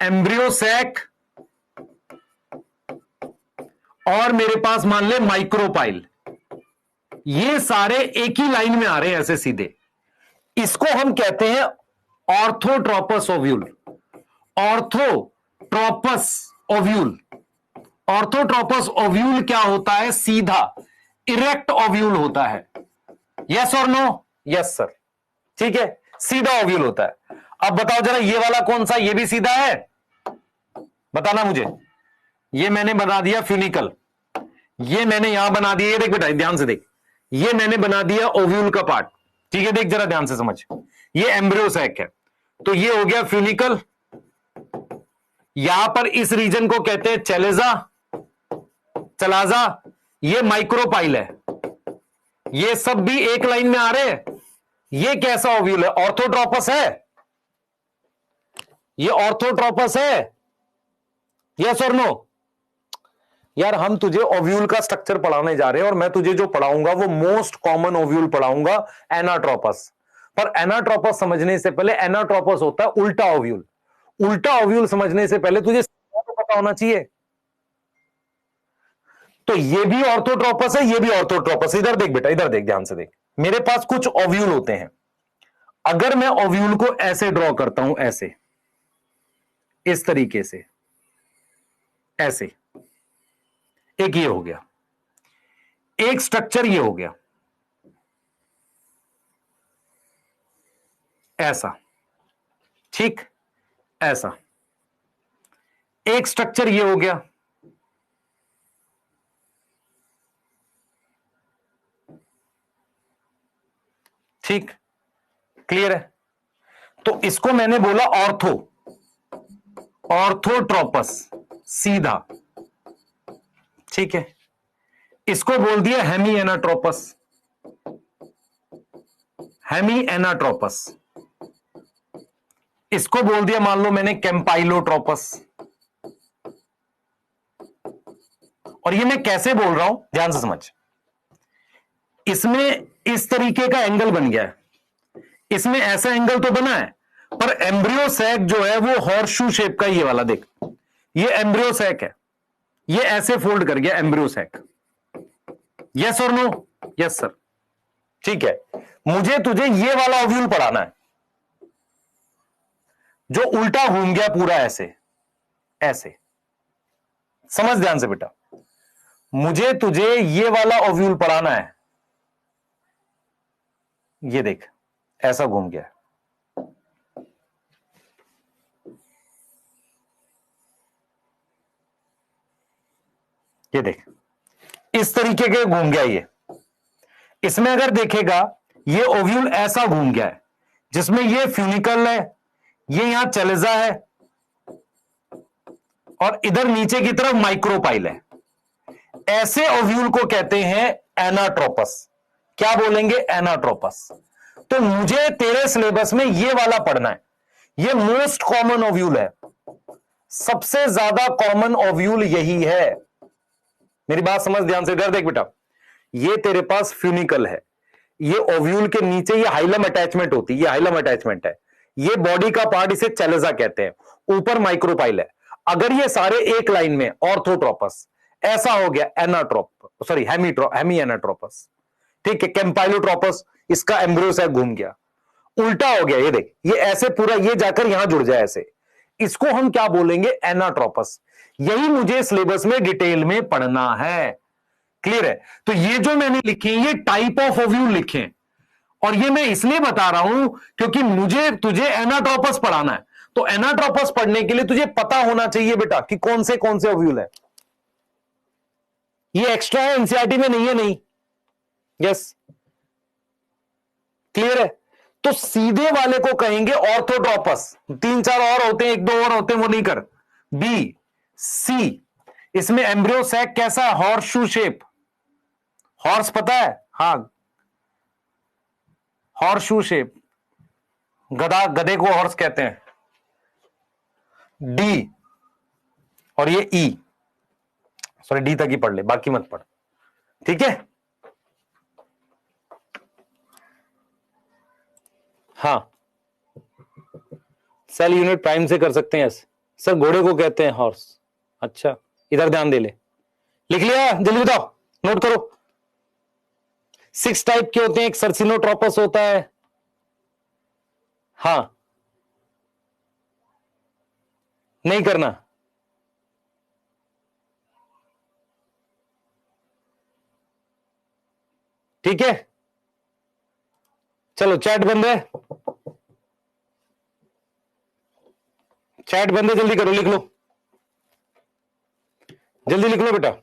एम्ब्रियो सैक, और मेरे पास मान ले माइक्रोपाइल, ये सारे एक ही लाइन में आ रहे हैं ऐसे सीधे। इसको हम कहते हैं orthotropous ovule, orthotropous ovule. Orthotropous ovule क्या होता है, सीधा इरेक्ट ओव्यूल होता है। यस और नो? Yes sir. ठीक है, सीधा ओव्यूल होता है। अब बताओ जरा, ये वाला कौन सा, ये भी सीधा है, बताना मुझे। ये मैंने बना दिया फ्यूनिकल, ये मैंने यहां बना दिया, ये देख बेटा ध्यान से देख, ये मैंने बना दिया ओव्यूल का पार्ट। ठीक है, देख जरा ध्यान से समझ, ये एम्ब्रियो सैक है, तो ये हो गया फ्यूनिकल। यहां पर इस रीजन को कहते हैं चेलेजा, चलाजा, ये माइक्रोपाइल है। ये सब भी एक लाइन में आ रहे हैं। ये कैसा ओव्यूल है, ऑर्थोट्रोपस है, ये ऑर्थोट्रोपस है। यस और नो? यार हम तुझे ओव्यूल का स्ट्रक्चर पढ़ाने जा रहे हैं, और मैं तुझे जो पढ़ाऊंगा वो मोस्ट कॉमन ओव्यूल पढ़ाऊंगा, एनाट्रोपस। पर एनाट्रोपस समझने से पहले, एनाट्रोपस होता है उल्टा ओव्यूल, उल्टा ओव्यूल समझने से पहले तुझे तो पता होना चाहिए। तो ये भी ऑर्थोट्रोपस है, ये भी ऑर्थोट्रोपस। इधर देख बेटा, इधर देख, ध्यान से देख, मेरे पास कुछ ओव्यूल होते हैं। अगर मैं ओव्यूल को ऐसे ड्रॉ करता हूं, ऐसे, इस तरीके से, ऐसे, एक ये हो गया, एक स्ट्रक्चर ये हो गया, ऐसा, ठीक, ऐसा, एक स्ट्रक्चर ये हो गया, ठीक, क्लियर है। तो इसको मैंने बोला ऑर्थो, ऑर्थोट्रोपस, सीधा, ठीक है। इसको बोल दिया हेमी एनाट्रोपस, हेमी एनाट्रोपस। इसको बोल दिया मान लो मैंने कैंपाइलोट्रोपस। और ये मैं कैसे बोल रहा हूं, ध्यान से समझ, इसमें इस तरीके का एंगल बन गया है, इसमें ऐसा एंगल तो बना है, पर एम्ब्रियो सैक जो है वो हॉर्सशू शेप का, ये वाला देख, ये एम्ब्रियो सैक है, ये ऐसे फोल्ड कर गया एम्ब्रियो सैक। यस और नो? Yes sir. ठीक है, मुझे तुझे ये वाला ओव्यूल पढ़ाना है जो उल्टा घूम गया पूरा, ऐसे, ऐसे, समझ ध्यान से बेटा, मुझे तुझे ये वाला ओव्यूल पढ़ाना है। ये देख, ऐसा घूम गया, ये देख, इस तरीके के घूम गया ये। इसमें अगर देखेगा ये ओव्यूल ऐसा घूम गया है जिसमें ये फ्यूनिकल है, ये यहां चेलेजा है और इधर नीचे की तरफ माइक्रोपाइल है। ऐसे ओव्यूल को कहते हैं एनाट्रोपस। क्या बोलेंगे? एनाट्रोपस। तो मुझे तेरे सिलेबस में ये वाला पढ़ना है। ये मोस्ट कॉमन ओव्यूल है, सबसे ज्यादा कॉमन ओव्यूल यही है। मेरी बात समझ ध्यान से। इधर देख बेटा, ये तेरे पास फ्यूनिकल है, ये ओव्यूल के नीचे ये हाइलम अटैचमेंट होती है, ये हाइलम अटैचमेंट है, ये बॉडी का पार्ट, इसे चेलेजा कहते हैं, ऊपर माइक्रोपाइल है। अगर ये सारे एक लाइन में ऑर्थोट्रोपस, ऐसा हो गया एनाट्रोप, सॉरी हेमी एनाट्रोपस, ठीक है। कैम्पाइलोट्रोपस, इसका एम्ब्रियो से घूम गया, उल्टा हो गया, ये देख, ये ऐसे पूरा ये जाकर यहां जुड़ जाए ऐसे, इसको हम क्या बोलेंगे? एनाट्रोपस। यही मुझे सिलेबस में डिटेल में पढ़ना है। क्लियर है? तो ये जो मैंने लिखे ये टाइप ऑफ ओव्यूल लिखे हैं, और ये मैं इसलिए बता रहा हूं क्योंकि मुझे तुझे एनाट्रोपस पढ़ाना है। तो एनाट्रोपस पढ़ने के लिए तुझे पता होना चाहिए बेटा कि कौन से ओव्यूल है। ये एक्स्ट्रा है, एनसीईआरटी में नहीं है, नहीं। यस, क्लियर है? तो सीधे वाले को कहेंगे ऑर्थोट्रोपस। 3-4 और होते हैं, 1-2 और होते हैं, वो नहीं कर। बी, सी, इसमें एम्ब्रियो सैक कैसा है? Horse shoe shape. हॉर्स पता है? हाँ, हॉर्स शू शेप, गधा, गधे को हॉर्स कहते हैं। डी, और ये ई, सॉरी डी तक ही पढ़ ले, बाकी मत पढ़, ठीक है? हाँ, सेल यूनिट प्राइम से कर सकते हैं। सर घोड़े को कहते हैं हॉर्स। अच्छा, इधर ध्यान दे ले। लिख लिया? जल्दी बताओ, नोट करो। 6 टाइप के होते हैं, एक सर्सिनोट्रोपस होता है। हाँ, नहीं करना? ठीक है, चलो चैट बंद है, चैट बंद है, जल्दी करो, लिख लो, जल्दी लिख लो बेटा।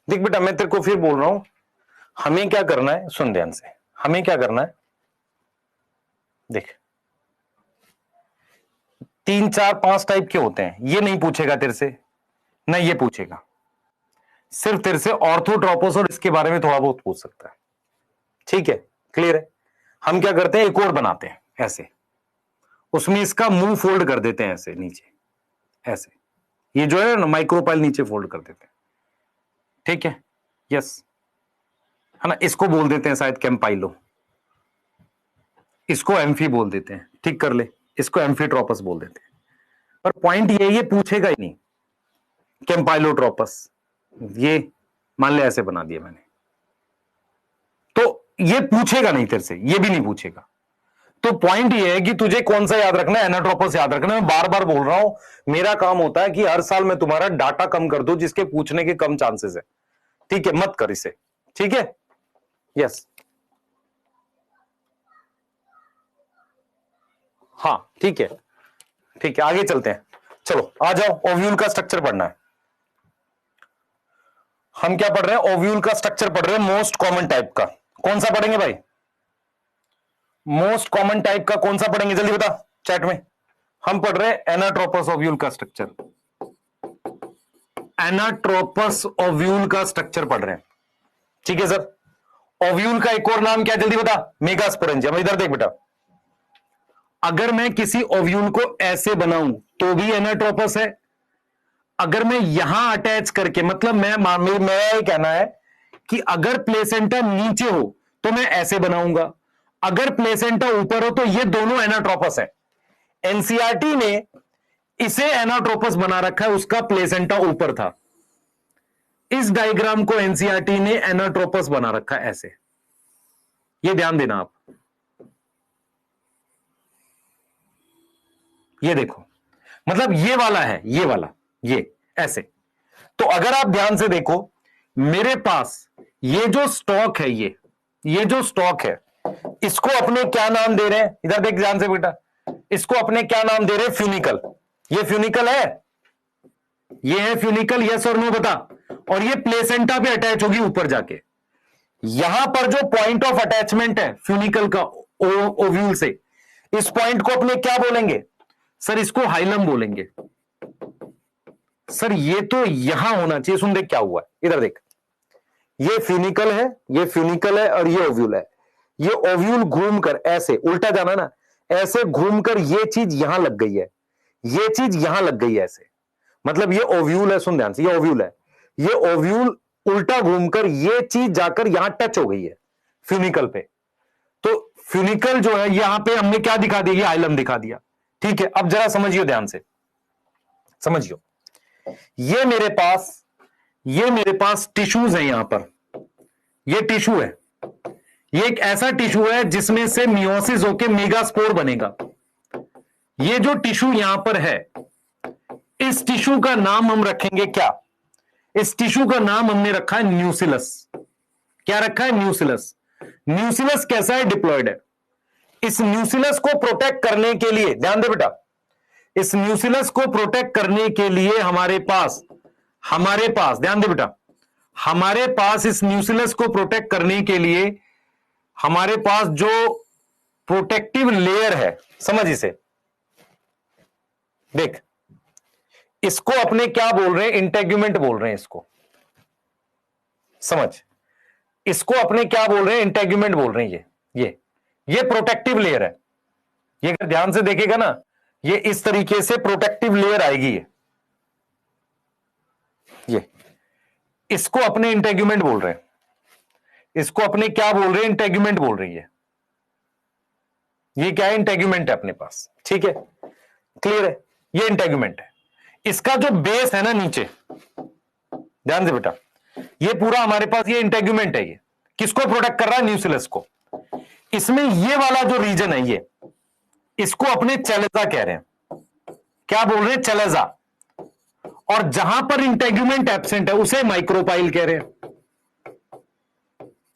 देख बेटा, मैं तेरे को फिर बोल रहा हूं, हमें क्या करना है, सुन ध्यान से, हमें क्या करना है। देख, 3-4-5 टाइप के होते हैं, ये नहीं पूछेगा तेरे से, ना ये पूछेगा, सिर्फ तेरे से ऑर्थोट्रोपस और इसके बारे में थोड़ा बहुत पूछ सकता है। ठीक है, क्लियर है? हम क्या करते हैं, एक और बनाते हैं ऐसे, उसमें इसका मुंह फोल्ड कर देते हैं ऐसे नीचे, ऐसे, ये जो है ना माइक्रोपाइल नीचे फोल्ड कर देते हैं। ठीक है, यस, है ना? इसको बोल देते हैं शायद कैम्पाइलो, इसको एम्फी बोल देते हैं, ठीक कर ले, इसको एम्फीट्रोपस बोल देते हैं। पर पॉइंट ये पूछेगा ही नहीं कैम्पाइलोट्रोपस, ये मान ले ऐसे बना दिया मैंने, तो ये पूछेगा नहीं तेरे से, ये भी नहीं पूछेगा। तो पॉइंट ये है कि तुझे कौन सा याद रखना है? एनाट्रोपस याद रखना है। मैं बार बार बोल रहा हूं, मेरा काम होता है कि हर साल मैं तुम्हारा डाटा कम कर दूं जिसके पूछने के कम चांसेस है। ठीक है, मत कर इसे, ठीक है? यस, हाँ, ठीक है, ठीक है, आगे चलते हैं। चलो आ जाओ, ओव्यूल का स्ट्रक्चर पढ़ना है। हम क्या पढ़ रहे हैं? ओव्यूल का स्ट्रक्चर पढ़ रहे हैं, मोस्ट कॉमन टाइप का। कौन सा पढ़ेंगे भाई? मोस्ट कॉमन टाइप का कौन सा पढ़ेंगे? जल्दी बता चैट में। हम पढ़ रहे हैं एनाट्रोपस ओव्यूल का स्ट्रक्चर, एनाट्रोपस ओव्यूल का स्ट्रक्चर पढ़ रहे हैं। ठीक है सर, ओव्यूल का एक और नाम क्या? जल्दी बता। मेगास्पोरेंजियम। इधर देख बेटा, अगर मैं किसी ओव्यूल को ऐसे बनाऊं तो भी एनाट्रोपस है, अगर मैं यहां अटैच करके, मतलब मेरा ये कहना है कि अगर प्लेसेंटा नीचे हो तो मैं ऐसे बनाऊंगा, अगर प्लेसेंटा ऊपर हो तो ये दोनों एनाट्रोपस है। एनसीईआरटी ने इसे एनाट्रोपस बना रखा है, उसका प्लेसेंटा ऊपर था। इस डायग्राम को एनसीईआरटी ने एनाट्रोपस बना रखा है ऐसे, ये ध्यान देना आप। ये देखो, मतलब ये वाला है, ये वाला, ये ऐसे। तो अगर आप ध्यान से देखो, मेरे पास ये जो स्टॉक है, ये जो स्टॉक है, इसको अपने क्या नाम दे रहे हैं, इधर देख ध्यान से बेटा, इसको अपने क्या नाम दे रहे हैं, फ्यूनिकल। ये फ्यूनिकल है, ये है फ्यूनिकल, यस और नो बता। और ये प्लेसेंटा पे अटैच होगी ऊपर जाके। यहां पर जो पॉइंट ऑफ अटैचमेंट है फ्यूनिकल का ओव्यूल से, इस पॉइंट को अपने क्या बोलेंगे सर, इसको हाइलम बोलेंगे। सर ये तो यहां होना चाहिए, सुन देख क्या हुआ है, इधर देख, ये फ्यूनिकल है, ये फ्यूनिकल है और ये ओव्यूल है। ये ओव्यूल घूमकर ऐसे उल्टा जाना ना, ऐसे घूमकर ये चीज यहां लग गई है, ये चीज यहां लग गई है ऐसे, मतलब ये ओव्यूल है, सुन ध्यान से, ये ओव्यूल है, ये ओव्यूल उल्टा घूमकर ये चीज जाकर यहां टच हो गई है फ्यूनिकल पे। तो फ्यूनिकल जो है यहां पे हमने क्या दिखा दिया, ये आइलम दिखा दिया। ठीक है, अब जरा समझियो, ध्यान से समझियो, ये मेरे पास टिश्यूज है यहां पर, ये टिश्यू है, ये एक ऐसा टिश्यू है जिसमें से मियोसिस होकर मेगास्पोर बनेगा। ये जो टिश्यू यहां पर है, इस टिश्यू का नाम हम रखेंगे क्या, इस टिश्यू का नाम हमने रखा है न्यूसिलस। क्या रखा है, न्यूसिलस। न्यूसिलस कैसा है, डिप्लॉयड है। इस न्यूसिलस को प्रोटेक्ट करने के लिए, ध्यान दे बेटा, इस न्यूसिलस को प्रोटेक्ट करने के लिए हमारे पास ध्यान दे बेटा, हमारे पास इस न्यूसिलस को प्रोटेक्ट करने के लिए हमारे पास जो प्रोटेक्टिव लेयर है, समझ इसे, देख, इसको अपने क्या बोल रहे हैं, इंटेग्यूमेंट बोल रहे हैं इसको, समझ, इसको अपने क्या बोल रहे हैं, इंटेग्यूमेंट बोल रहे हैं। ये प्रोटेक्टिव लेयर है। ये अगर ध्यान से देखेगा ना, ये इस तरीके से प्रोटेक्टिव लेयर आएगी, ये इसको अपने इंटेग्यूमेंट बोल रहे हैं, इसको अपने क्या बोल रहे हैं, इंटेग्यूमेंट बोल रही है। ये क्या है, इंटेग्यूमेंट है अपने पास। ठीक है, क्लियर है, ये इंटेग्यूमेंट है। इसका जो बेस है ना नीचे, ध्यान से बेटा, ये पूरा हमारे पास ये इंटेग्यूमेंट है। ये किसको प्रोटेक्ट कर रहा है, न्यूसिलस को। इसमें ये वाला जो रीजन है, ये इसको अपने चेलेजा कह रहे हैं। क्या बोल रहे हैं, चेलेजा। और जहां पर इंटेग्यूमेंट एब्सेंट है उसे माइक्रोपाइल कह रहे हैं।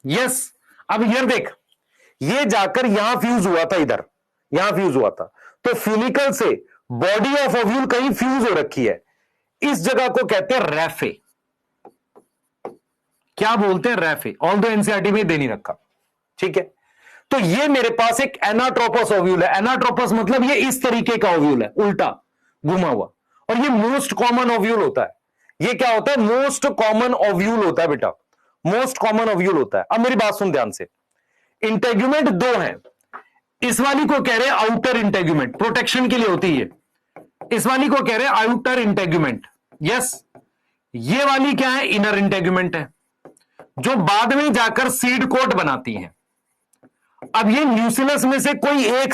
यस, अब ये देख, ये जाकर यहां फ्यूज हुआ था, इधर यहां फ्यूज हुआ था, तो फ्यूनिकल से बॉडी ऑफ ओव्यूल कहीं फ्यूज हो रखी है, इस जगह को कहते हैं रैफे। क्या बोलते हैं, रैफे। ऑल दो एनसीईआरटी में दे नहीं रखा। ठीक है, तो ये मेरे पास एक एनाट्रोपस ओव्यूल है। एनाट्रोपस मतलब ये इस तरीके का ओव्यूल है, उल्टा घुमा हुआ, और ये मोस्ट कॉमन ओव्यूल होता है। ये क्या होता है, मोस्ट कॉमन ओव्यूल होता है बेटा, मोस्ट कॉमन ओव्यूल होता है। अब मेरी बात सुन ध्यान से, इंटेग्यूमेंट दो हैं। इस वाली को कह रहे हैं आउटर इंटेग्यूमेंट, प्रोटेक्शन के लिए होती है। इस वाली को कह रहे हैं आउटर इंटेग्यूमेंट। यस, ये वाली क्या है, इनर इंटेग्यूमेंट है, जो बाद में जाकर सीड कोट बनाती है। अब ये न्यूसिलस में से कोई एक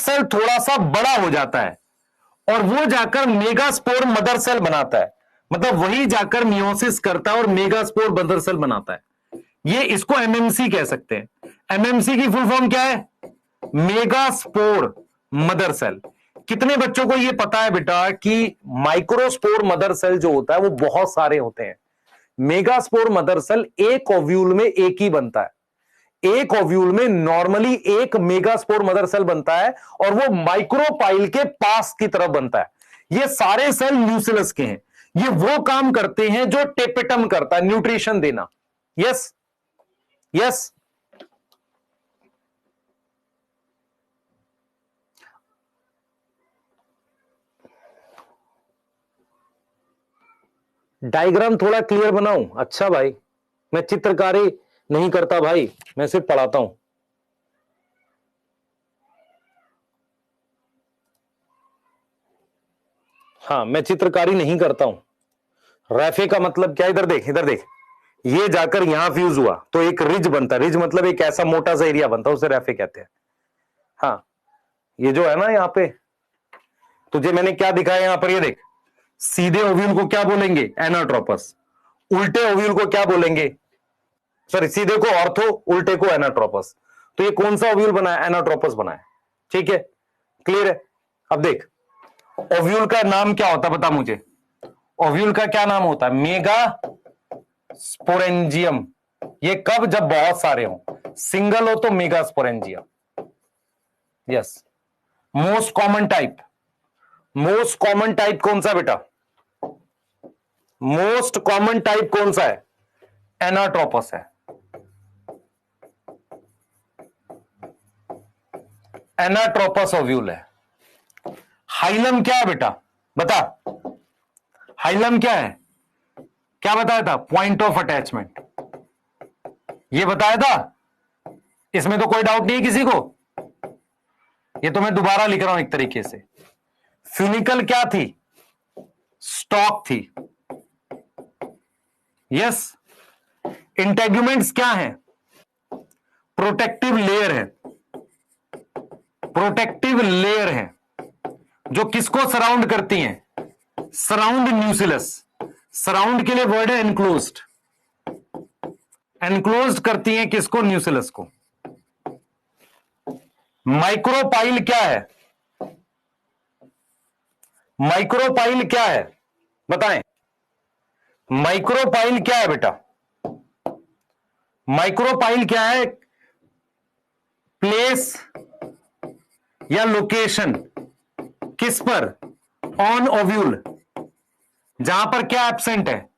सेल थोड़ा सा बड़ा हो जाता है और वो जाकर मेगास्पोर मदर सेल बनाता है, मतलब वही जाकर मियोसिस करता है और मेगास्पोर मदर सेल बनाता है। ये इसको एमएमसी कह सकते हैं। एमएमसी की फुल फॉर्म क्या है, मेगास्पोर मदर सेल। कितने बच्चों को ये पता है बेटा कि माइक्रोस्पोर मदर सेल जो होता है वो बहुत सारे होते हैं। मेगास्पोर मदर सेल एक ओव्यूल में एक ही बनता है। एक ओव्यूल में नॉर्मली एक मेगास्पोर मदर सेल बनता है और वो माइक्रोपाइल के पास की तरफ बनता है। ये सारे सेल न्यूसिलस के हैं। ये वो काम करते हैं जो टेपेटम करता है, न्यूट्रिशन देना। यस यस, डायग्राम थोड़ा क्लियर बनाऊं। अच्छा भाई, मैं चित्रकारी नहीं करता भाई, मैं सिर्फ पढ़ाता हूं। हाँ, मैं चित्रकारी नहीं करता हूं। रैफे का मतलब क्या, इधर देख, इधर देख, ये जाकर यहां फ्यूज हुआ तो एक रिज बनता है। रिज मतलब एक ऐसा मोटा सा एरिया बनता है, उसे रैफे कहते हैं। हाँ, ये जो है ना यहाँ पे तुझे मैंने क्या दिखाया, यहां पर ये देख, सीधे ओव्यूल को क्या बोलेंगे, एनाट्रोपस। उल्टे ओव्यूल को क्या बोलेंगे, सॉरी, सीधे को ऑर्थो, उल्टे को एनाट्रोपस। तो ये कौन सा ओव्यूल बना है, एनाट्रोपस बना है। ठीक है, क्लियर है। अब देख, ओव्यूल का नाम क्या होता है बता मुझे, ओव्यूल का क्या नाम होता है? Mega sporangium. ये कब? जब बहुत सारे हो, सिंगल हो तो mega sporangium. Yes, most common type, most common type कौन सा बेटा? मोस्ट कॉमन टाइप कौन सा है? एनाट्रोपस है, एनाट्रोपस ओव्यूल है। हाइलम क्या है बेटा? बता, हाइलम क्या है? क्या बताया था? पॉइंट ऑफ अटैचमेंट, ये बताया था। इसमें तो कोई डाउट नहीं है किसी को, ये तो मैं दोबारा लिख रहा हूं एक तरीके से। फ्यूनिकल क्या थी? स्टॉक थी। यस। इंटेग्यूमेंट्स क्या है? प्रोटेक्टिव लेयर है, प्रोटेक्टिव लेयर है जो किसको सराउंड करती हैं? सराउंड न्यूसिलस। सराउंड के लिए वर्ड है एनक्लोज्ड, एनक्लोज्ड करती हैं किसको? न्यूसिलस को। माइक्रोपाइल क्या है? माइक्रोपाइल क्या है बताएं? माइक्रोपाइल क्या है बेटा? माइक्रोपाइल क्या है? प्लेस या लोकेशन किस पर? ऑन ओव्यूल, जहां पर क्या एब्सेंट है?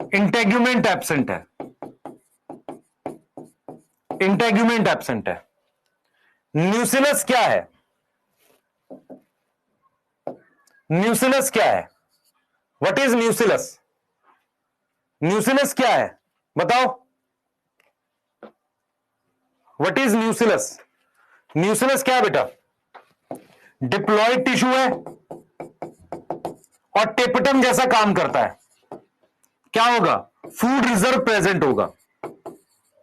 इंटेग्यूमेंट एब्सेंट है, इंटेग्यूमेंट एब्सेंट है। न्यूसिलस क्या है? न्यूसिलस क्या है? What is न्यूसिलस? न्यूसिलस क्या है बताओ? What is न्यूसिलस? न्यूसिलस क्या है बेटा? डिप्लॉयड टिश्यू है और टेपटम जैसा काम करता है। क्या होगा? फूड रिजर्व प्रेजेंट होगा।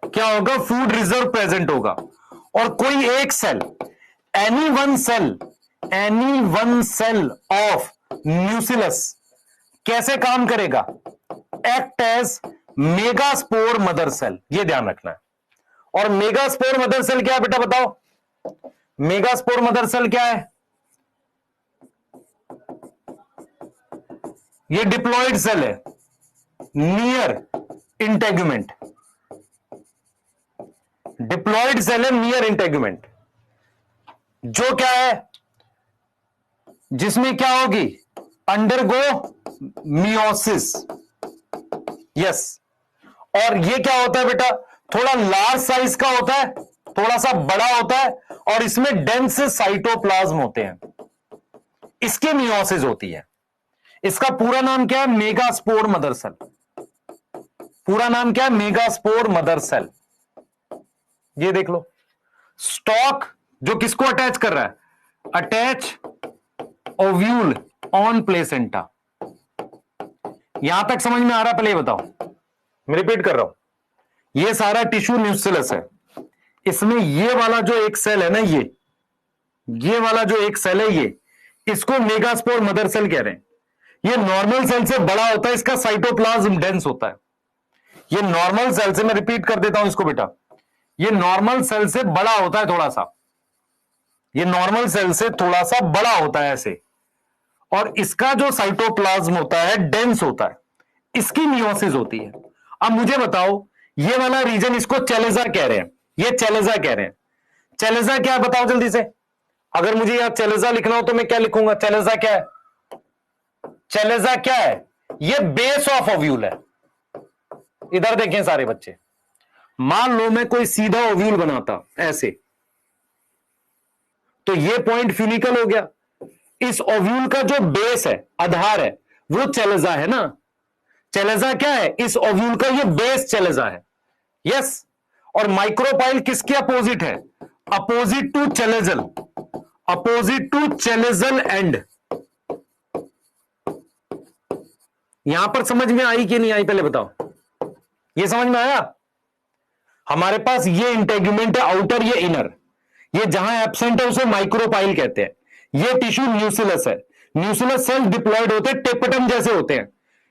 क्या होगा? फूड रिजर्व प्रेजेंट होगा। और कोई एक cell, any one cell of nucellus कैसे काम करेगा? Act as megaspore mother cell, ये ध्यान रखना है। और मेगास्पोर मदर सेल क्या है बेटा बताओ? मेगास्पोर मदर सेल क्या है? ये डिप्लॉयड सेल है, नियर इंटेग्यूमेंट। डिप्लॉयड सेल है, नियर इंटेग्यूमेंट। जो क्या है? जिसमें क्या होगी? Undergo meiosis. यस। और ये क्या होता है बेटा? थोड़ा लार्ज साइज का होता है, थोड़ा सा बड़ा होता है, और इसमें डेंस साइटोप्लाज्म होते हैं, इसकी मियोसिस होती है। इसका पूरा नाम क्या है? Megaspore mother cell. पूरा नाम क्या है? Megaspore mother cell. ये देख लो। स्टॉक जो किसको अटैच कर रहा है? Attach ovule on placenta. यहां तक समझ में आ रहा है? पहले ये बताओ, मैं रिपीट कर रहा हूं। ये सारा टिश्यू न्यूसिलस है, इसमें ये वाला जो एक सेल है ना, ये वाला जो एक सेल है, ये इसको मेगास्पोर मदर सेल कह रहे हैं। ये नॉर्मल सेल से बड़ा होता है, इसका साइटोप्लाज्म डेंस होता है। ये नॉर्मल सेल से, मैं रिपीट कर देता हूं इसको बेटा, ये नॉर्मल सेल से बड़ा होता है थोड़ा सा, ये नॉर्मल सेल से थोड़ा सा बड़ा होता है ऐसे, और इसका जो साइटोप्लाज्म होता है डेंस होता है, इसकी मियोसिस होती है। अब मुझे बताओ, ये वाला रीजन इसको चेलेजा कह रहे हैं, ये चेलेजा कह रहे हैं। चेलेजा क्या है बताओ जल्दी से? अगर मुझे यहां चेलेजा लिखना हो तो मैं क्या लिखूंगा? चेलेजा क्या है? चेलेजा क्या है? ये बेस ऑफ ओव्यूल है। इधर देखें सारे बच्चे, मान लो मैं कोई सीधा ओव्यूल बनाता ऐसे, तो ये पॉइंट फ्यूनिकल हो गया। इस ओव्यूल का जो बेस है, आधार है, वो चेलेजा है ना। चेलेजा क्या है? इस ओव्यूल का ये बेस चेलेजा है। यस। और माइक्रोपाइल किसके अपोजिट है? Opposite to chalazal, opposite to chalazal end. यहां पर समझ में आई कि नहीं आई? पहले बताओ, ये समझ में आया? हमारे पास ये इंटेग्यूमेंट है आउटर, ये इनर। ये जहां एब्सेंट है उसे माइक्रोपाइल कहते हैं। ये टिश्यू न्यूसिलस है। न्यूसिलस सेल डिप्लॉयड होते हैं, टेपटम जैसे होते हैं।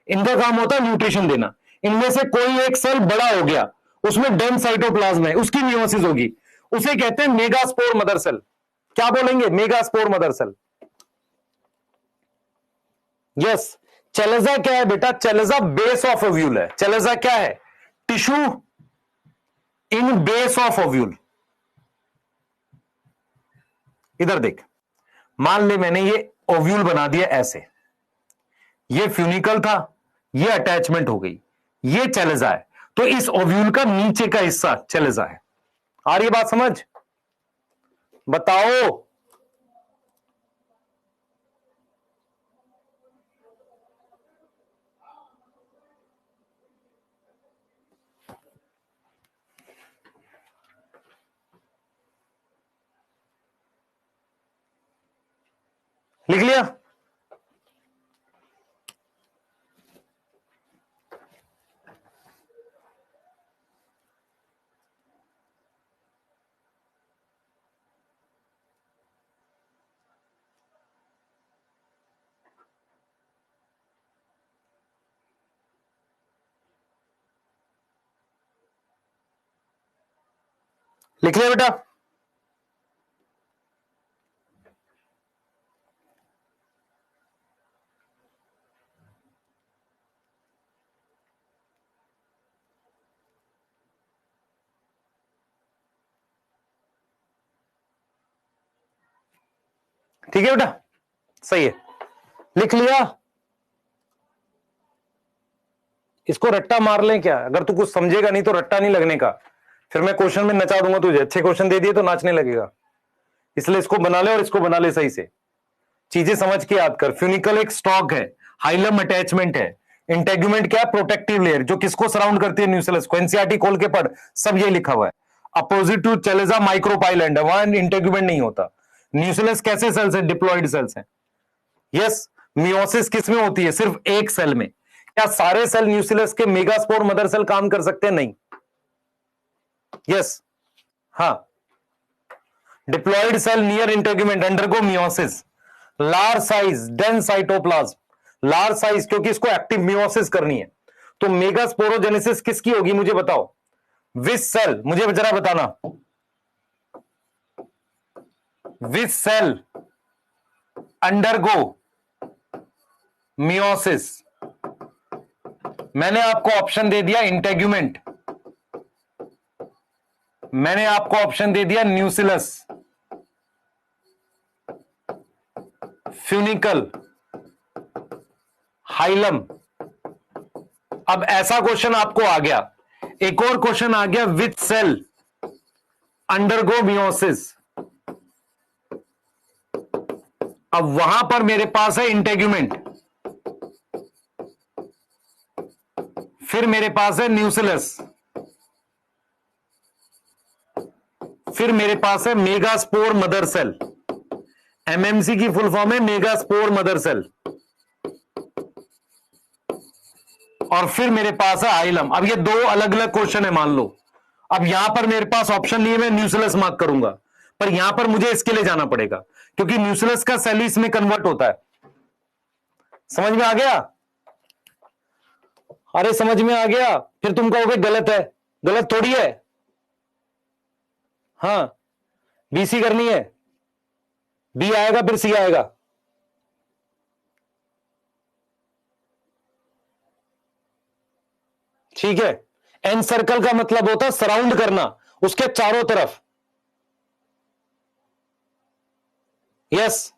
इनका काम होता है न्यूट्रिशन देना। इनमें से कोई एक सेल बड़ा हो गया, उसमें डेंस साइटोप्लाज्म है, उसकी मियोसिस होगी, उसे कहते हैं मेगास्पोर मदर सेल। क्या बोलेंगे? Megaspore mother cell. Yes, chalaza क्या है बेटा? चेलेजा बेस ऑफ ओव्यूल है। चेलेजा क्या है? Tissue in base of ovule. इधर देख, मान ले मैंने ये ओव्यूल बना दिया ऐसे, ये फ्यूनिकल था, ये अटैचमेंट हो गई, ये चेलेजा है, तो इस ओव्यूल का नीचे का हिस्सा चेलेजा है। आ रही बात समझ? बताओ। लिख लिया? लिख लिया बेटा? ठीक है बेटा, सही है, लिख लिया? इसको रट्टा मार लें क्या? अगर तू कुछ समझेगा नहीं तो रट्टा नहीं लगने का, फिर मैं क्वेश्चन में नचा दूंगा तुझे। अच्छे क्वेश्चन दे दिए तो नाचने लगेगा, इसलिए इसको बना ले और इसको बना ले सही से। चीजें समझ के याद कर। फ्यूनिकल एक स्टॉक है, हाइलम अटैचमेंट है, इंटेग्यूमेंट क्या है? प्रोटेक्टिव लेयर, जो किसको सराउंड करती है? न्यूक्लियस को। एनसीईआरटी खोल के पढ़, सब ये लिखा हुआ है। Opposite to chalaza micropyle end, वहां इंटेग्यूमेंट नहीं होता। न्यूक्लियस कैसे सेल्स है? डिप्लॉइड सेल्स हैं। यस, मियोसिस किस में होती है? सिर्फ एक सेल में। क्या सारे सेल न्यूक्लियस के मेगास्पोर मदर सेल काम कर सकते हैं? नहीं। यस, हाँ, diploid cell near integument undergo meiosis. Large size dense cytoplasm, large size क्योंकि इसको एक्टिव मियोसिस करनी है। तो मेगास्पोरोजेनेसिस किसकी होगी मुझे बताओ? विच सेल? मुझे जरा बताना, विच सेल अंडरगो मियोसिस? मैंने आपको ऑप्शन दे दिया इंटेग्यूमेंट, मैंने आपको ऑप्शन दे दिया न्यूक्लियस, फ्यूनिकल, हाइलम। अब ऐसा क्वेश्चन आपको आ गया, एक और क्वेश्चन आ गया, विच सेल अंडरगो मियोसिस? अब वहां पर मेरे पास है इंटेग्यूमेंट, फिर मेरे पास है न्यूक्लियस, फिर मेरे पास है मेगास्पोर मदर सेल। एमएमसी की फुल फॉर्म है मेगास्पोर मदर सेल, और फिर मेरे पास है आइलम। अब ये दो अलग अलग क्वेश्चन है मान लो। अब यहां पर मेरे पास ऑप्शन नहीं है, मैं न्यूक्लियस मार्क करूंगा, पर यहां पर मुझे इसके लिए जाना पड़ेगा क्योंकि न्यूक्लियस का सेल इसमें कन्वर्ट होता है। समझ में आ गया? अरे समझ में आ गया? फिर तुम कहोगे गलत है। गलत थोड़ी है। हाँ, बीसी करनी है, बी आएगा फिर सी आएगा। ठीक है, एन सर्कल का मतलब होता है सराउंड करना, उसके चारों तरफ। यस,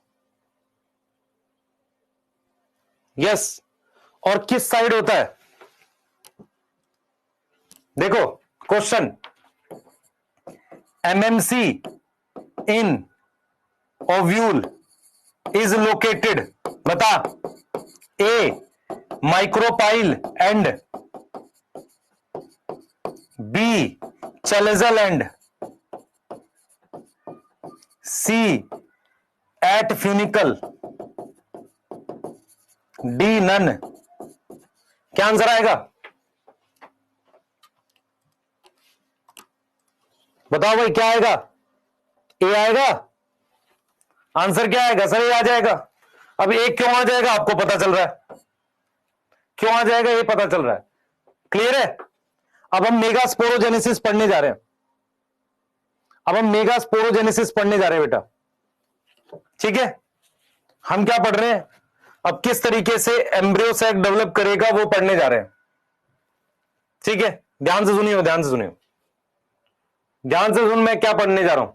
यस, और किस साइड होता है? देखो question, MMC in ovule is located, बता, A micropyle end, B chalazal end, C at funicle, D none. क्या आंसर आएगा? बताओ भाई, क्या आएगा? ए आएगा? आंसर क्या आएगा सर? ए आ जाएगा। अब ए क्यों आ जाएगा आपको पता चल रहा है, क्यों आ जाएगा ये पता चल रहा है। क्लियर है? अब हम मेगास्पोरोजेनेसिस पढ़ने जा रहे हैं, अब हम मेगास्पोरोजेनेसिस पढ़ने जा रहे हैं बेटा। ठीक है, हम क्या पढ़ रहे हैं? अब किस तरीके से एम्ब्रियो सैक डेवलप करेगा वो पढ़ने जा रहे हैं, ठीक है। ध्यान से सुनिए, ध्यान से सुनिए, ध्यान से सुन, मैं क्या पढ़ने जा रहा हूं।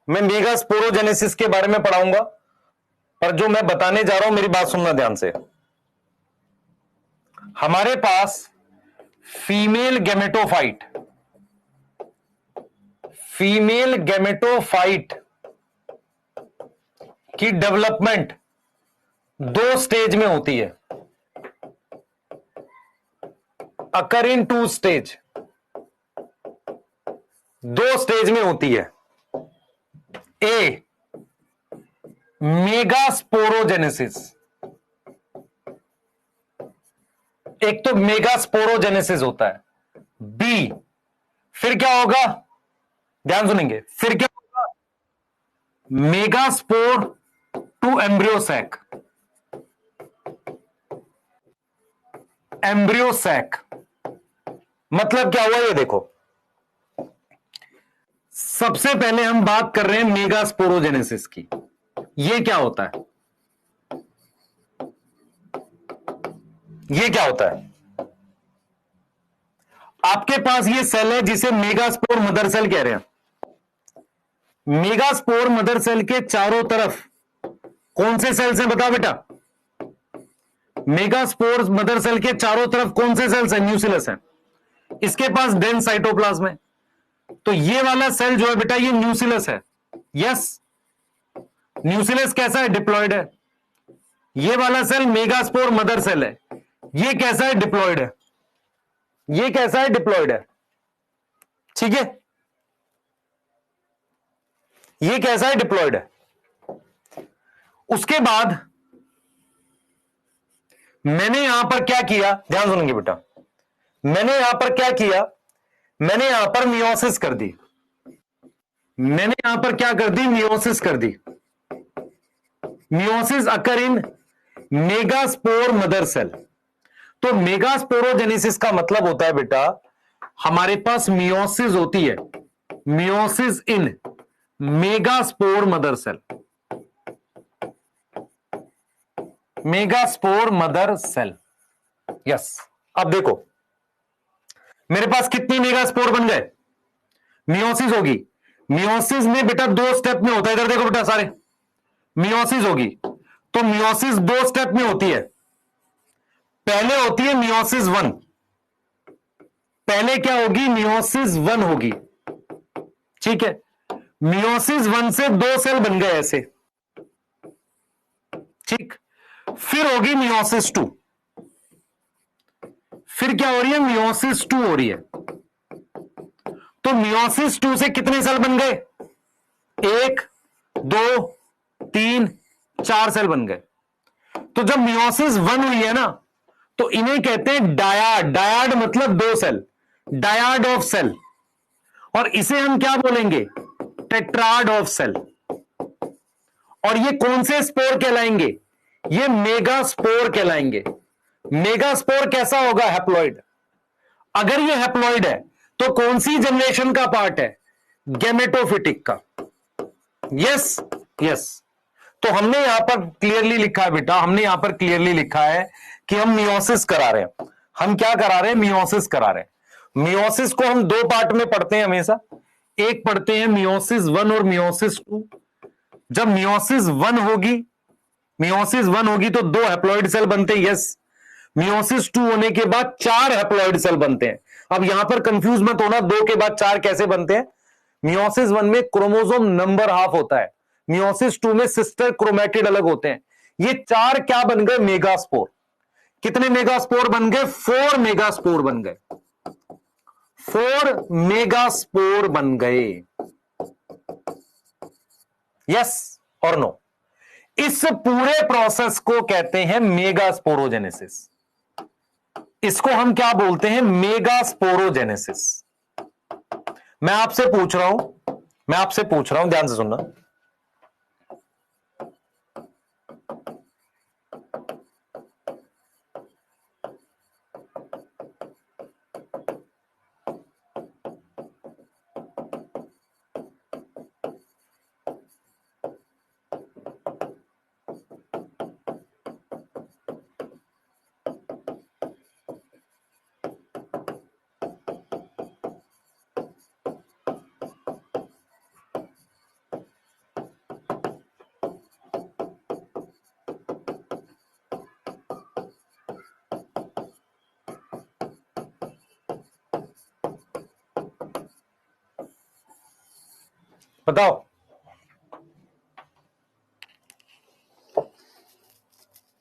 मैं मेगा स्पोरोजेनेसिस के बारे में पढ़ाऊंगा, पर जो मैं बताने जा रहा हूं मेरी बात सुनना ध्यान से। हमारे पास फीमेल गैमेटोफाइट, फीमेल गैमेटोफाइट की डेवलपमेंट दो स्टेज में होती है, अकर इन टू स्टेज, दो स्टेज में होती है। ए, मेगास्पोरोजेनेसिस, एक तो मेगास्पोरोजेनेसिस होता है। बी, फिर क्या होगा, ध्यान सुनेंगे, फिर क्या होगा, मेगास्पोर टू एम्ब्रियोसैक, एम्ब्रियोसैक मतलब क्या हुआ ये देखो। सबसे पहले हम बात कर रहे हैं मेगास्पोरोजेनेसिस की। ये क्या होता है, ये क्या होता है, आपके पास ये सेल है जिसे मेगास्पोर मदर सेल कह रहे हैं। मेगास्पोर मदर सेल के चारों तरफ कौन से सेल्स हैं, बता बेटा। मेगास्पोर मदर सेल के चारों तरफ कौन से सेल्स हैं, न्यूक्लियस है। इसके पास डेंस साइटोप्लाज्म है, तो ये वाला सेल जो है बेटा ये न्यूक्लियस है। यस, न्यूक्लियस कैसा है, डिप्लॉयड है। ये वाला सेल मेगास्पोर मदर सेल है, ये कैसा है, डिप्लॉयड है। ये कैसा है, डिप्लॉयड है, ठीक है। ये कैसा है, डिप्लॉयड है। उसके बाद मैंने यहां पर क्या किया, ध्यान सुनेंगे बेटा, मैंने यहां पर क्या किया, मैंने यहां पर मियोसिस कर दी, मैंने यहां पर क्या कर दी, मियोसिस कर दी। मियोसिस अकर इन मेगास्पोर मदर सेल। तो मेगास्पोरोजेनेसिस का मतलब होता है बेटा, हमारे पास मियोसिस होती है, meiosis in megaspore mother cell, megaspore mother cell. Yes, अब देखो मेरे पास कितनी मेगास्पोर बन गए, मियोसिस होगी। मियोसिस में बेटा दो स्टेप में होता है, इधर देखो बेटा सारे, मियोसिस होगी तो मियोसिस दो स्टेप में होती है। पहले होती है मियोसिस वन, पहले क्या होगी, मियोसिस वन होगी, ठीक है। मियोसिस वन से दो सेल बन गए ऐसे, ठीक। फिर होगी मियोसिस टू, फिर क्या हो रही है, मियोसिस टू हो रही है। तो मियोसिस टू से कितने सेल बन गए, एक, दो, तीन, चार सेल बन गए। तो जब मियोसिस वन हुई है ना, तो इन्हें कहते हैं डायाड, डायाड मतलब दो सेल, डायाड ऑफ सेल। और इसे हम क्या बोलेंगे, टेट्राड ऑफ सेल। और ये कौन से स्पोर कहलाएंगे, ये मेगा स्पोर कहलाएंगे। मेगा स्पोर कैसा होगा, हैप्लॉइड। अगर ये हैप्लॉइड है तो कौन सी जनरेशन का पार्ट है, गैमेटोफिटिक का। Yes, yes. तो हमने यहां पर क्लियरली लिखा है बेटा, हमने यहां पर क्लियरली लिखा है कि हम मियोसिस करा रहे हैं। हम क्या करा रहे हैं, मियोसिस करा रहे हैं। मियोसिस को हम दो पार्ट में पढ़ते हैं हमेशा, एक पढ़ते हैं मियोसिस वन और मियोसिस टू। जब मियोसिस वन होगी, मियोसिस वन होगी तो दो हैप्लॉइड सेल बनते हैं, यस। मियोसिस टू होने के बाद चार हैप्लॉइड सेल बनते हैं। अब यहां पर कंफ्यूज मत होना, दो के बाद चार कैसे बनते हैं। मियोसिस वन में क्रोमोसोम नंबर हाफ होता है, मियोसिस टू में सिस्टर क्रोमैटिड अलग होते हैं। ये चार क्या बन गए, मेगास्पोर। कितने मेगास्पोर बन गए, फोर मेगास्पोर बन गए, फोर मेगास्पोर बन गए। यस और नो। इस पूरे प्रोसेस को कहते हैं मेगास्पोरोजेनेसिस। इसको हम क्या बोलते हैं, मेगास्पोरोजेनेसिस। मैं आपसे पूछ रहा हूं, मैं आपसे पूछ रहा हूं, ध्यान से सुनना। बताओ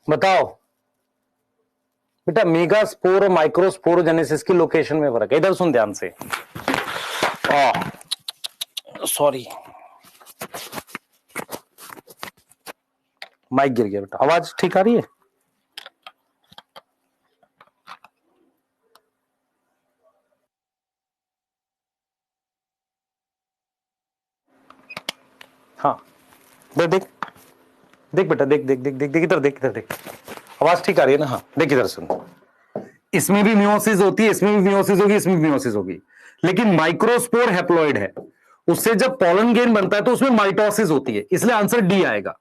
बताओ बेटा, मेगास्पोर और माइक्रोस्पोरोजेनेसिस की लोकेशन में फर्क है। इधर सुन ध्यान से, सॉरी माइक गिर गया बेटा। आवाज ठीक आ रही है? हाँ देख देख देख बेटा, देख देख देख देख देख इधर देख, इधर देख, आवाज ठीक आ रही है ना? हाँ देख इधर सुन, इसमें भी मियोसिस होती है, इसमें भी मियोसिस होगी, इसमें भी मियोसिस होगी, लेकिन माइक्रोस्पोर हैप्लॉइड है, उससे जब पॉलन ग्रेन बनता है तो उसमें माइटोसिस होती है, इसलिए आंसर डी आएगा।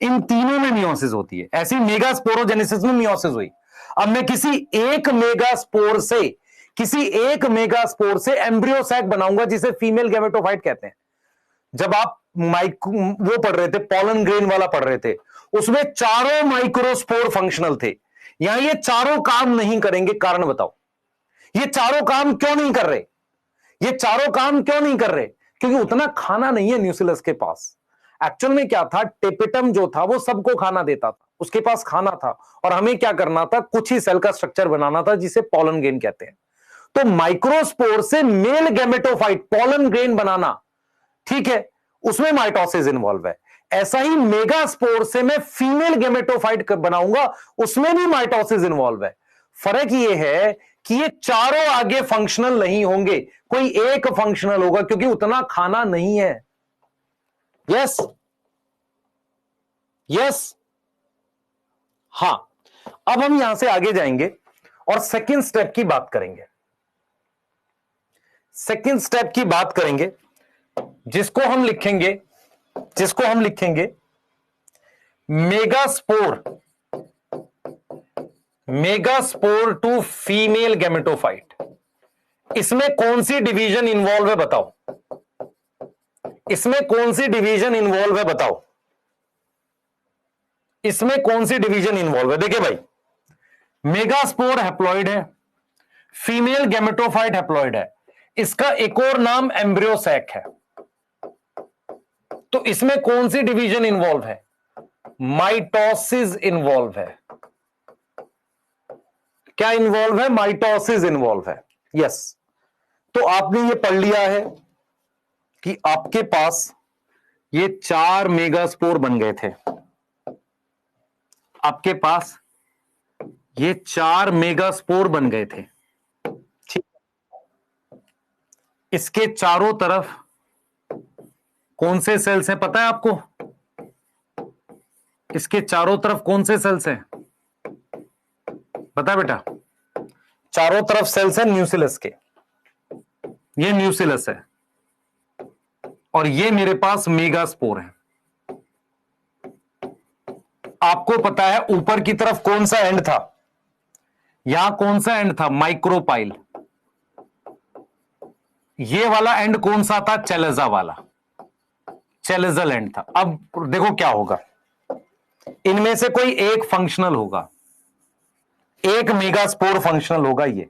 इन तीनों में मियोसिस होती है, ऐसी मेगास्पोरोजेनेसिस में मियोसिस हुई। अब मैं किसी एक मेगास्पोर से एम्ब्रियो सैक बनाऊंगा जिसे फीमेल गैमेटोफाइट कहते हैं। जब आप वो पढ़ रहे थे, पॉलन ग्रेन वाला पढ़ रहे थे, उसमें चारों माइक्रोस्पोर फंक्शनल थे। यहां ये चारों काम नहीं करेंगे, कारण बताओ। ये चारों काम क्यों नहीं कर रहे? ये चारों काम क्यों नहीं कर रहे? क्योंकि उतना खाना नहीं है न्यूसिलस के पास। एक्चुअल में क्या था, टेपिटम जो था वो सबको खाना देता था, उसके पास खाना था, और हमें क्या करना था, कुछ ही सेल का स्ट्रक्चर बनाना था जिसे पॉलन ग्रेन कहते हैं। तो माइक्रोस्पोर से मेल गैमेटोफाइट पॉलन ग्रेन बनाना, ठीक है, उसमें माइटोसिस इन्वॉल्व है। ऐसा ही मेगास्पोर से मैं फीमेल गैमेटोफाइट बनाऊंगा, उसमें भी माइटोसिस इन्वॉल्व है। फर्क यह है कि ये चारों आगे फंक्शनल नहीं होंगे, कोई एक फंक्शनल होगा, क्योंकि उतना खाना नहीं है। यस यस हां। अब हम यहां से आगे जाएंगे और सेकंड स्टेप की बात करेंगे। सेकंड स्टेप की बात करेंगे जिसको हम लिखेंगे मेगास्पोर टू फीमेल गैमेटोफाइट। इसमें कौन सी डिवीजन इंवॉल्व है बताओ? इसमें कौन सी डिवीजन इंवॉल्व है बताओ? इसमें कौन सी डिवीजन इंवॉल्व है? देखिए भाई, मेगास्पोर हैप्लॉइड है, फीमेल गैमेटोफाइट हैप्लॉइड है, इसका एक और नाम एम्ब्रियो सैक है। तो इसमें कौन सी डिवीजन इंवॉल्व है? माइटोसिस इंवॉल्व है। क्या इंवॉल्व है? माइटोसिस इंवॉल्व है। यस। तो आपने ये पढ़ लिया है कि आपके पास ये 4 मेगास्पोर बन गए थे। आपके पास ये 4 मेगास्पोर बन गए थे, ठीक। इसके चारों तरफ कौन से सेल्स हैं पता है आपको? इसके चारों तरफ कौन से सेल्स हैं बता बेटा? चारों तरफ सेल्स हैं न्यूसिलस के। ये न्यूसिलस है और ये मेरे पास मेगास्पोर है। आपको पता है ऊपर की तरफ कौन सा एंड था? यहां कौन सा एंड था? माइक्रोपाइल। ये वाला एंड कौन सा था? चेलेजा वाला, चेलेजल एंड था। अब देखो क्या होगा, इनमें से कोई एक फंक्शनल होगा, एक मेगास्पोर फंक्शनल होगा। ये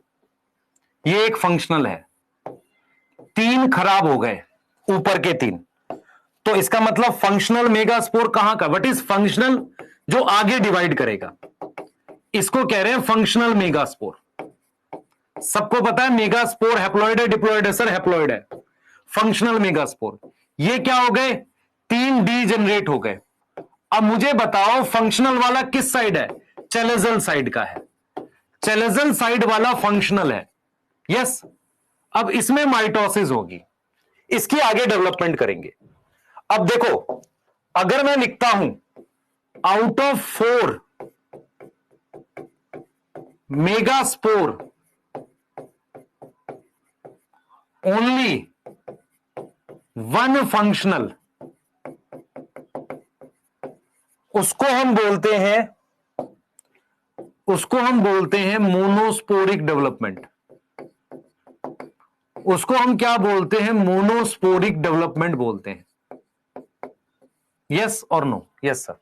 एक फंक्शनल है, 3 खराब हो गए, ऊपर के 3। तो इसका मतलब फंक्शनल मेगास्पोर कहां का? What is functional? जो आगे डिवाइड करेगा, इसको कह रहे हैं फंक्शनल मेगास्पोर। सबको पता है मेगास्पोर हैप्लॉइड है डिप्लॉइड है? सर हैप्लॉइड है। फंक्शनल मेगास्पोर, ये क्या हो गए? 3 डी जनरेट हो गए। अब मुझे बताओ फंक्शनल वाला किस साइड है? चेलेजल साइड का है। चेलेजल साइड वाला फंक्शनल है। यस। अब इसमें माइटोसिस होगी, इसकी आगे डेवलपमेंट करेंगे। अब देखो, अगर मैं लिखता हूं out of 4 megaspore only 1 functional, उसको हम बोलते हैं मोनोस्पोरिक डेवलपमेंट। उसको हम क्या बोलते हैं? मोनोस्पोरिक डेवलपमेंट बोलते हैं। यस और नो? Yes sir.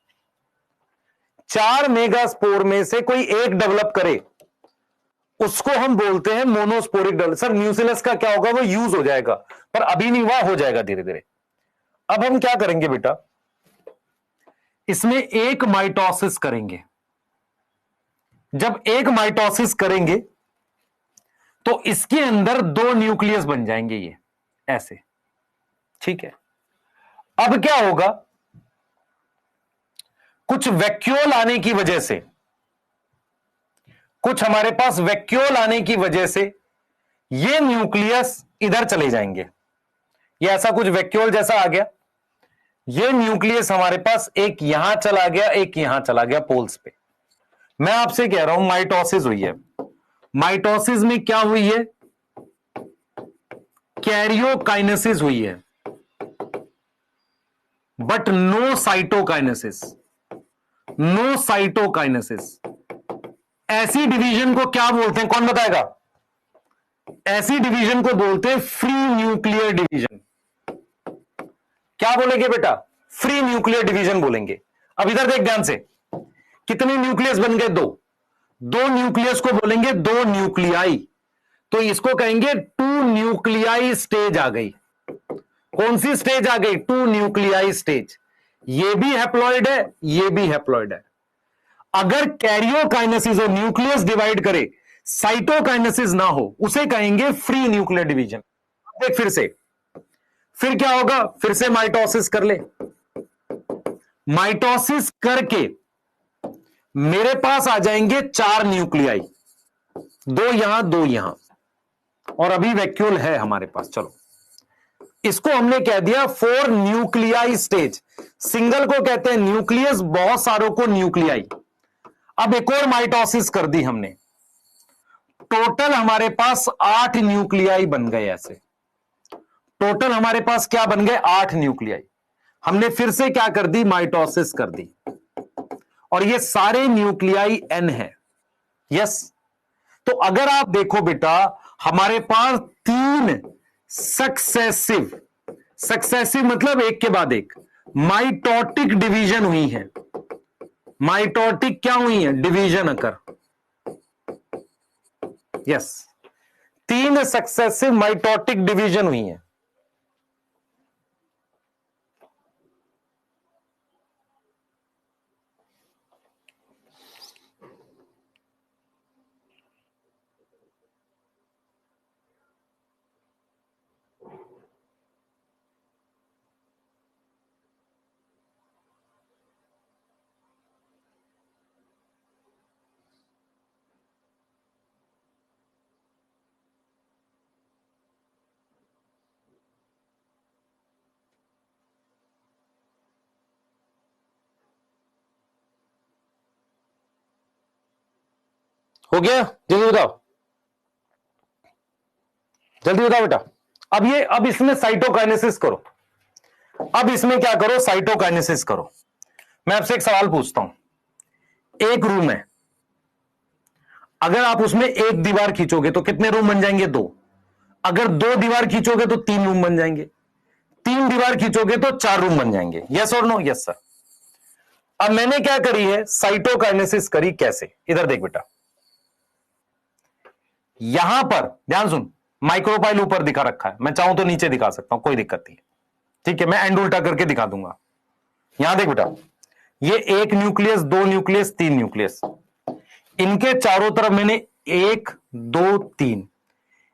4 मेगास्पोर में से कोई एक डेवलप करे, उसको हम बोलते हैं मोनोस्पोरिक डेवलप। सर न्यूसिलस का क्या होगा? वो यूज हो जाएगा, पर अभी नहीं हुआ, हो जाएगा धीरे धीरे। अब हम क्या करेंगे बेटा, इसमें एक माइटोसिस करेंगे। जब एक माइटोसिस करेंगे तो इसके अंदर दो न्यूक्लियस बन जाएंगे, ये ऐसे, ठीक है। अब क्या होगा, कुछ वैक्यूल आने की वजह से, कुछ हमारे पास वैक्यूल आने की वजह से ये न्यूक्लियस इधर चले जाएंगे। ये ऐसा कुछ वैक्यूल जैसा आ गया, ये न्यूक्लियस हमारे पास एक यहां चला गया, एक यहां चला गया पोल्स पे। मैं आपसे कह रहा हूं माइटोसिस हुई है। माइटोसिस में क्या हुई है, कैरियोकाइनेसिस हुई है, but no cytokinesis. No cytokinesis. ऐसी डिवीजन को क्या बोलते हैं, कौन बताएगा? ऐसी डिवीजन को बोलते हैं फ्री न्यूक्लियर डिवीजन। क्या बोलेंगे बेटा? फ्री न्यूक्लियर डिवीजन बोलेंगे। अब इधर देख ध्यान से, कितने न्यूक्लियस बन गए? दो। दो न्यूक्लियस को बोलेंगे दो न्यूक्लियाई, तो इसको कहेंगे टू न्यूक्लियाई स्टेज आ गई। कौन सी स्टेज आ गई? Two nuclei stage. ये भी हैप्लॉइड है, ये भी हैप्लॉइड है। अगर कैरियोकाइनेसिस हो, न्यूक्लियस डिवाइड करे, साइटोकाइनेसिस ना हो, उसे कहेंगे फ्री न्यूक्लियर डिवीजन। देख फिर क्या होगा, फिर से माइटोसिस कर ले। माइटोसिस करके मेरे पास आ जाएंगे चार न्यूक्लियाई, दो यहां दो यहां, और अभी वैक्यूल है हमारे पास। चलो, इसको हमने कह दिया फोर न्यूक्लियाई स्टेज। सिंगल को कहते हैं न्यूक्लियस, बहुत सारों को न्यूक्लियाई। अब एक और माइटोसिस कर दी हमने, टोटल हमारे पास 8 न्यूक्लियाई बन गए। ऐसे टोटल हमारे पास क्या बन गए? 8 न्यूक्लियाई। हमने फिर से क्या कर दी? माइटोसिस कर दी, और ये सारे न्यूक्लियाई N है। यस, तो अगर आप देखो बेटा, हमारे पास 3 सक्सेसिव मतलब एक के बाद एक माइटोटिक डिवीजन हुई है। माइटोटिक क्या हुई है? डिवीजन अकर। यस, 3 सक्सेसिव माइटोटिक डिवीजन हुई है। हो गया? जल्दी बताओ, जल्दी बताओ बेटा। अब इसमें साइटोकाइनेसिस करो। अब इसमें क्या करो? साइटोकाइनेसिस करो। मैं आपसे एक सवाल पूछता हूं। एक रूम है, अगर आप उसमें एक दीवार खींचोगे तो कितने रूम बन जाएंगे? 2। अगर 2 दीवार खींचोगे तो 3 रूम बन जाएंगे। 3 दीवार खींचोगे तो 4 रूम बन जाएंगे। यस और नो? Yes sir. अब मैंने क्या करी है? साइटोकाइनेसिस करी। कैसे? इधर देख बेटा, यहां पर ध्यान सुन, माइक्रोपाइल ऊपर दिखा रखा है, मैं चाहूं तो नीचे दिखा सकता हूं, कोई दिक्कत नहीं है। ठीक है, मैं एंड उल्टा करके दिखा दूंगा। यहां देख बेटा, ये 1 न्यूक्लियस, 2 न्यूक्लियस, 3 न्यूक्लियस, इनके चारों तरफ मैंने 1 2 3,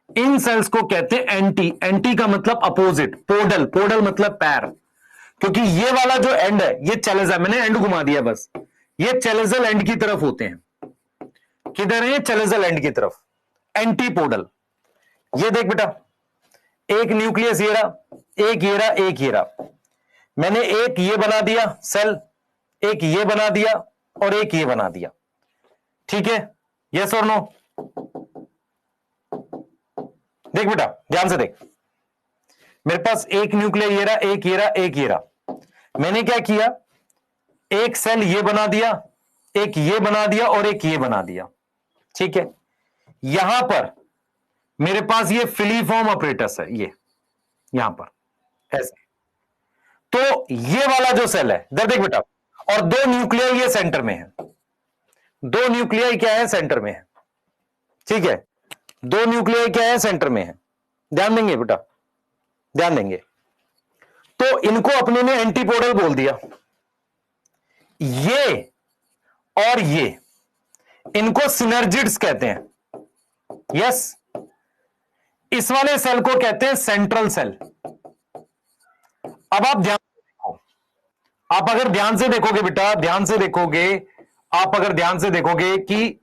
इन सेल्स को कहते हैं एंटी। एंटी का मतलब अपोजिट। पोडल, पोडल मतलब पैर, क्योंकि ये वाला जो एंड है ये चेलेजा, मैंने एंड घुमा दिया बस, ये चेलेजल एंड की तरफ होते हैं। किधर है? चेलेजल एंड की तरफ, एंटीपोडल। ये देख बेटा, एक न्यूक्लियस ये रहा, एक ये रहा, एक ये रहा। मैंने एक ये बना दिया सेल, एक ये बना दिया, और एक ये बना दिया। ठीक है, यस और नो? देख बेटा, ध्यान से देख, मेरे पास एक न्यूक्लियर ये रहा, एक ये रहा, एक ये रहा। मैंने क्या किया? एक सेल ये बना दिया, एक ये बना दिया, और एक ये बना दिया। ठीक है, यहां पर मेरे पास ये फिलीफॉर्म अपरेटस है, ये यहां पर ऐसे। तो ये वाला जो सेल है, इधर देख बेटा, और 2 न्यूक्लियर ये सेंटर में है। 2 न्यूक्लियर क्या है? सेंटर में है। ठीक है, 2 न्यूक्लियर क्या है? सेंटर में है। ध्यान देंगे बेटा, ध्यान देंगे। तो इनको अपने ने एंटीपोडल बोल दिया। ये और ये, इनको सिनर्जिड्स कहते हैं। यस, इस वाले सेल को कहते हैं सेंट्रल सेल। अब आप ध्यान से देखो, आप अगर ध्यान से देखोगे बेटा, ध्यान से देखोगे, आप अगर ध्यान से देखोगे कि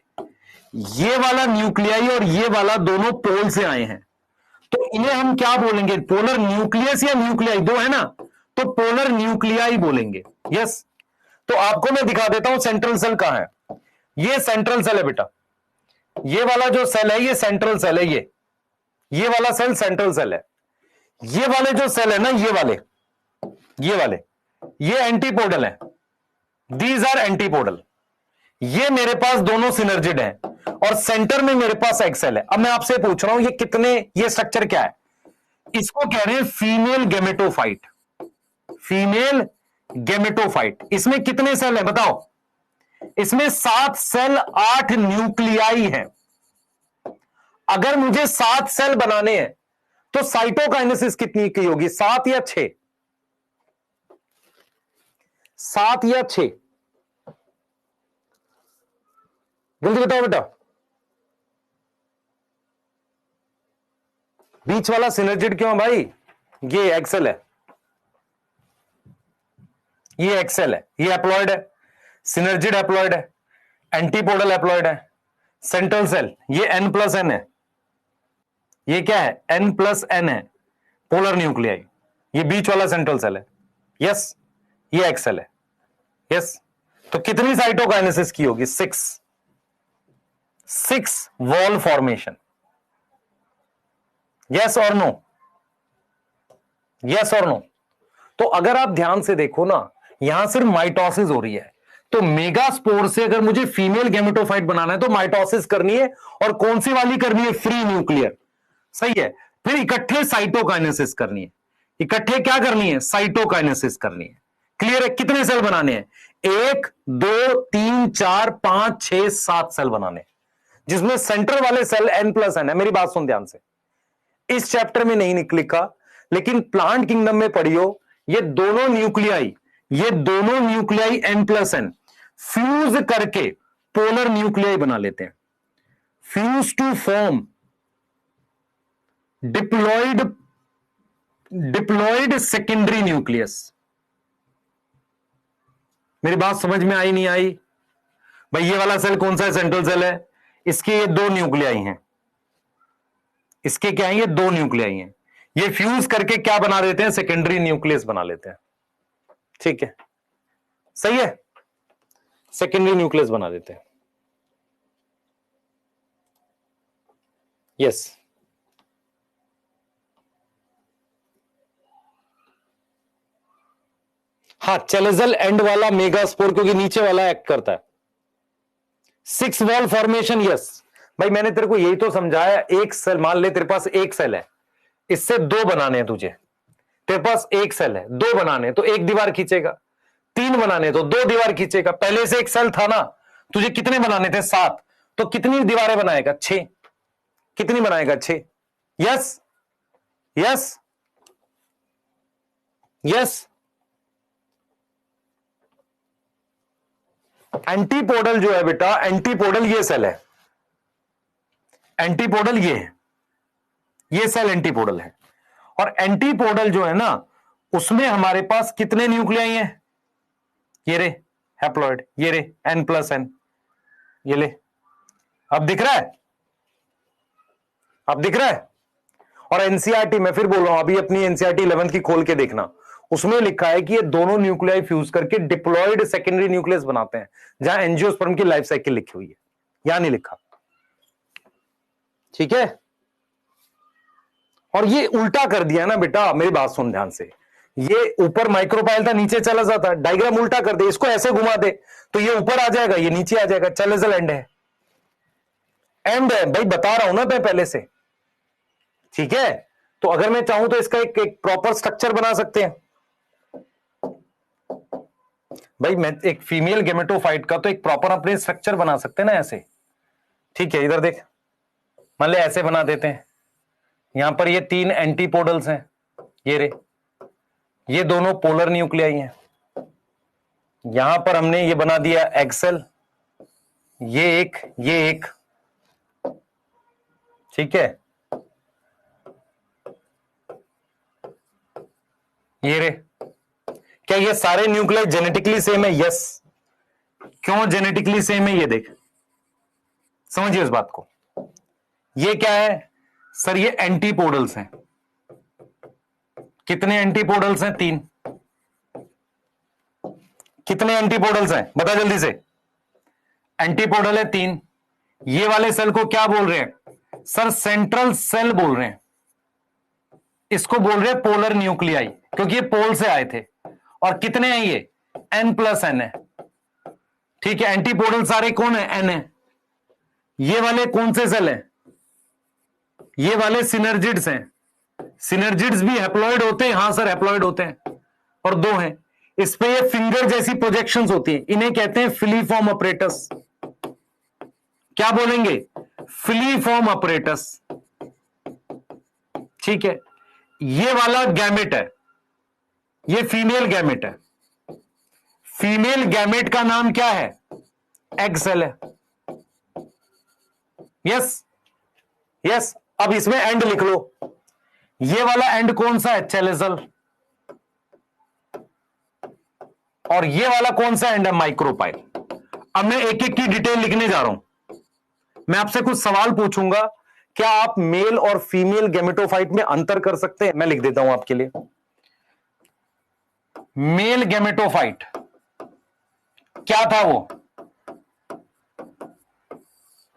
ये वाला न्यूक्लियाई और ये वाला दोनों पोल से आए हैं, तो इन्हें हम क्या बोलेंगे? पोलर न्यूक्लियस या न्यूक्लियाई, दो है ना, तो पोलर न्यूक्लियाई बोलेंगे। यस, तो आपको मैं दिखा देता हूं सेंट्रल सेल कहां है। ये सेंट्रल सेल है बेटा, ये वाला जो सेल है ये सेंट्रल सेल है, ये वाला सेल सेंट्रल सेल है। ये वाले जो सेल है ना, ये वाले ये एंटीपोडल है, दीज आर एंटीपोडल। ये मेरे पास दोनों सिनर्जिड हैं और सेंटर में मेरे पास एक्सेल है। अब मैं आपसे पूछ रहा हूं ये कितने, ये स्ट्रक्चर क्या है? इसको कह रहे हैं फीमेल गेमेटोफाइट। Female gametophyte. इसमें कितने सेल है बताओ? इसमें 7 सेल 8 न्यूक्लियाई हैं। अगर मुझे 7 सेल बनाने हैं तो साइटोकाइनेसिस कितनी की होगी? 7 या 6? 7 या 6? जल्दी बताओ बेटा। बीच वाला सिनर्जिड क्यों भाई? ये एक्सेल है, ये एक्सेल है, ये एप्लॉयड है, सिनर्जिड एप्लॉयड है, एंटीपोडल एप्लॉयड है, सेंट्रल सेल ये N+N है। ये क्या है? N+N है, पोलर न्यूक्लियाई। ये बीच वाला सेंट्रल सेल है। यस, ये एक्सेल है। यस, तो कितनी साइटोकाइनेसिस की होगी? 6 वॉल फॉर्मेशन। यस और नो? यस और नो? तो अगर आप ध्यान से देखो ना, यहां सिर्फ माइटोसिस हो रही है। तो मेगास्पोर से अगर मुझे फीमेल गेमेटोफाइट बनाना है तो माइटोसिस करनी है, और कौन सी वाली करनी है? Free nuclear. सही है। फिर इकट्ठे साइटोकाइनेसिस करनी है। इकट्ठे क्या करनी है? साइटोकाइनेसिस करनी है। क्लियर है? कितने सेल बनाने हैं? 1 2 3 4 5 6 7 सेल बनाने हैं, जिसमें सेंटर वाले सेल N+N है। मेरी बात सुन ध्यान से, इस चैप्टर में नहीं लिखा, लेकिन प्लांट किंगडम में पढ़ियो। ये दोनों न्यूक्लियाई N+N फ्यूज करके पोलर न्यूक्लियाई बना लेते हैं। Fuse to form diploid secondary nucleus. मेरी बात समझ में आई नहीं आई? भाई ये वाला सेल कौन सा है? सेंट्रल सेल है। इसके ये 2 न्यूक्लियाई हैं। इसके क्या है? ये 2 न्यूक्लियाई हैं। ये फ्यूज करके क्या बना देते हैं? सेकेंडरी न्यूक्लियस बना लेते हैं। ठीक है, सही है, सेकेंडरी न्यूक्लियस बना देते हैं। यस, हाँ, चेलेजल एंड वाला मेगास्पोर, क्योंकि नीचे वाला एक्ट करता है। 6 वॉल फॉर्मेशन। यस भाई, मैंने तेरे को यही तो समझाया। एक सेल, मान ले तेरे पास एक सेल है, इससे 2 बनाने हैं तुझे। तेरे पास एक सेल है, 2 बनाने तो 1 दीवार खींचेगा, 3 बनाने तो 2 दीवार खींचेगा। पहले से एक सेल था ना, तुझे कितने बनाने थे? 7, तो कितनी दीवारें बनाएगा? 6। कितनी बनाएगा? 6। Yes yes yes. एंटीपोडल जो है बेटा, एंटीपोडल ये सेल है, एंटीपोडल ये है, ये सेल एंटीपोडल है। और एंटीपोडल जो है ना, उसमें हमारे पास कितने न्यूक्लियाई हैं? ये रे हैप्लॉइड, ये रे N+N, ये ले। अब दिख रहा है? अब दिख रहा है? और एनसीईआरटी, मैं फिर बोल रहा हूं, अभी अपनी एनसीईआरटी 11th की खोल के देखना, उसमें लिखा है कि ये दोनों न्यूक्लियाई फ्यूज करके डिप्लॉयड सेकेंडरी न्यूक्लियस बनाते हैं, जहां एंजियोस्पर्म की लाइफ साइकिल लिखी हुई है। यहां नहीं लिखा। ठीक है? और ये उल्टा कर दिया ना बेटा, मेरी बात सुन ध्यान से। ये ऊपर माइक्रोपाइल था, नीचे चला जाता, डायग्राम उल्टा कर दे, इसको ऐसे घुमा दे तो ये ऊपर आ जाएगा, ये नीचे आ जाएगा। चलेजल एंड है, एंड है भाई, बता रहा हूं ना मैं पहले से। ठीक है? तो अगर मैं चाहूं तो इसका एक प्रॉपर स्ट्रक्चर बना सकते हैं भाई। मैं एक फीमेल गेमेटोफाइट का तो एक प्रॉपर अपने स्ट्रक्चर बना सकते हैं ना ऐसे। ठीक है, इधर देख, मान ले ऐसे बना देते हैं। यहां पर ये 3 एंटीपोडल्स हैं, ये रे, ये दोनों पोलर न्यूक्लियाई हैं। यहां पर हमने ये बना दिया एग सेल, ये एक, ठीक है। ये रे, क्या ये सारे न्यूक्लियाई जेनेटिकली सेम है? यस। क्यों जेनेटिकली सेम है? ये देख, समझिए इस बात को। ये क्या है सर? ये एंटीपोडल्स हैं। कितने एंटीपोडल्स हैं? 3। कितने एंटीपोडल्स हैं बता जल्दी से। एंटीपोडल है 3। ये वाले सेल को क्या बोल रहे हैं सर? सेंट्रल सेल बोल रहे हैं। इसको बोल रहे हैं पोलर न्यूक्लियाई, क्योंकि ये पोल से आए थे। और कितने हैं ये? N+N है, ठीक है। एंटीपोडल सारे कौन है? N है। ये वाले कौन से सेल हैं? ये वाले सिनर्जिड्स हैं। सिनर्जिड्स भी हैप्लॉइड होते हैं? हां सर, हैप्लॉइड होते हैं। और 2 हैं। इस पे ये फिंगर जैसी प्रोजेक्शंस होती हैं, इन्हें कहते हैं फिलीफॉर्म अपरेटस। क्या बोलेंगे? फिलीफॉर्म अपरेटस, ठीक है। ये वाला गैमेट है, ये फीमेल गैमेट है। फीमेल गैमेट का नाम क्या है? एग सेल है। Yes yes. अब इसमें एंड लिख लो। ये वाला एंड कौन सा है? चेलेजल। और ये वाला कौन सा एंड है? माइक्रोपाइल। अब मैं एक एक की डिटेल लिखने जा रहा हूं। मैं आपसे कुछ सवाल पूछूंगा, क्या आप मेल और फीमेल गैमेटोफाइट में अंतर कर सकते हैं? मैं लिख देता हूं आपके लिए। मेल गैमेटोफाइट क्या था वो,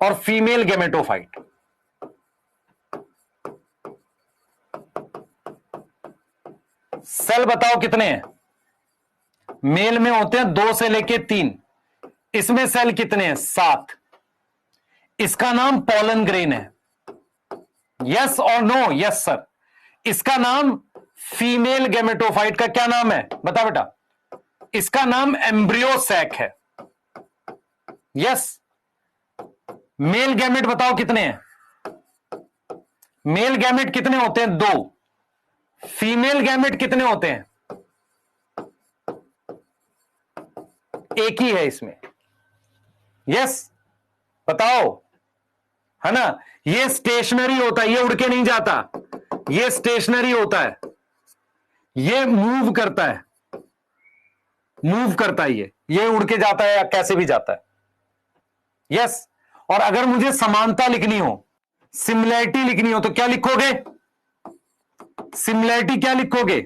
और फीमेल गैमेटोफाइट। सेल बताओ कितने हैं? मेल में होते हैं 2 से लेके 3। इसमें सेल कितने हैं? 7। इसका नाम पॉलन ग्रेन है। यस और नो? Yes sir. इसका नाम फीमेल गैमेटोफाइट का क्या नाम है? बता बेटा। इसका नाम एम्ब्रियो सैक है। यस। मेल गैमेट बताओ कितने हैं? मेल गैमेट कितने होते हैं? 2। फीमेल गैमेट कितने होते हैं? एक ही है इसमें। यस बताओ, है ना। ये स्टेशनरी होता है, ये उड़ के नहीं जाता। ये स्टेशनरी होता है, ये मूव करता है, मूव करता है। ये उड़ के जाता है या कैसे भी जाता है। यस। और अगर मुझे समानता लिखनी हो, सिमिलैरिटी लिखनी हो, तो क्या लिखोगे? सिमिलैरिटी क्या लिखोगे?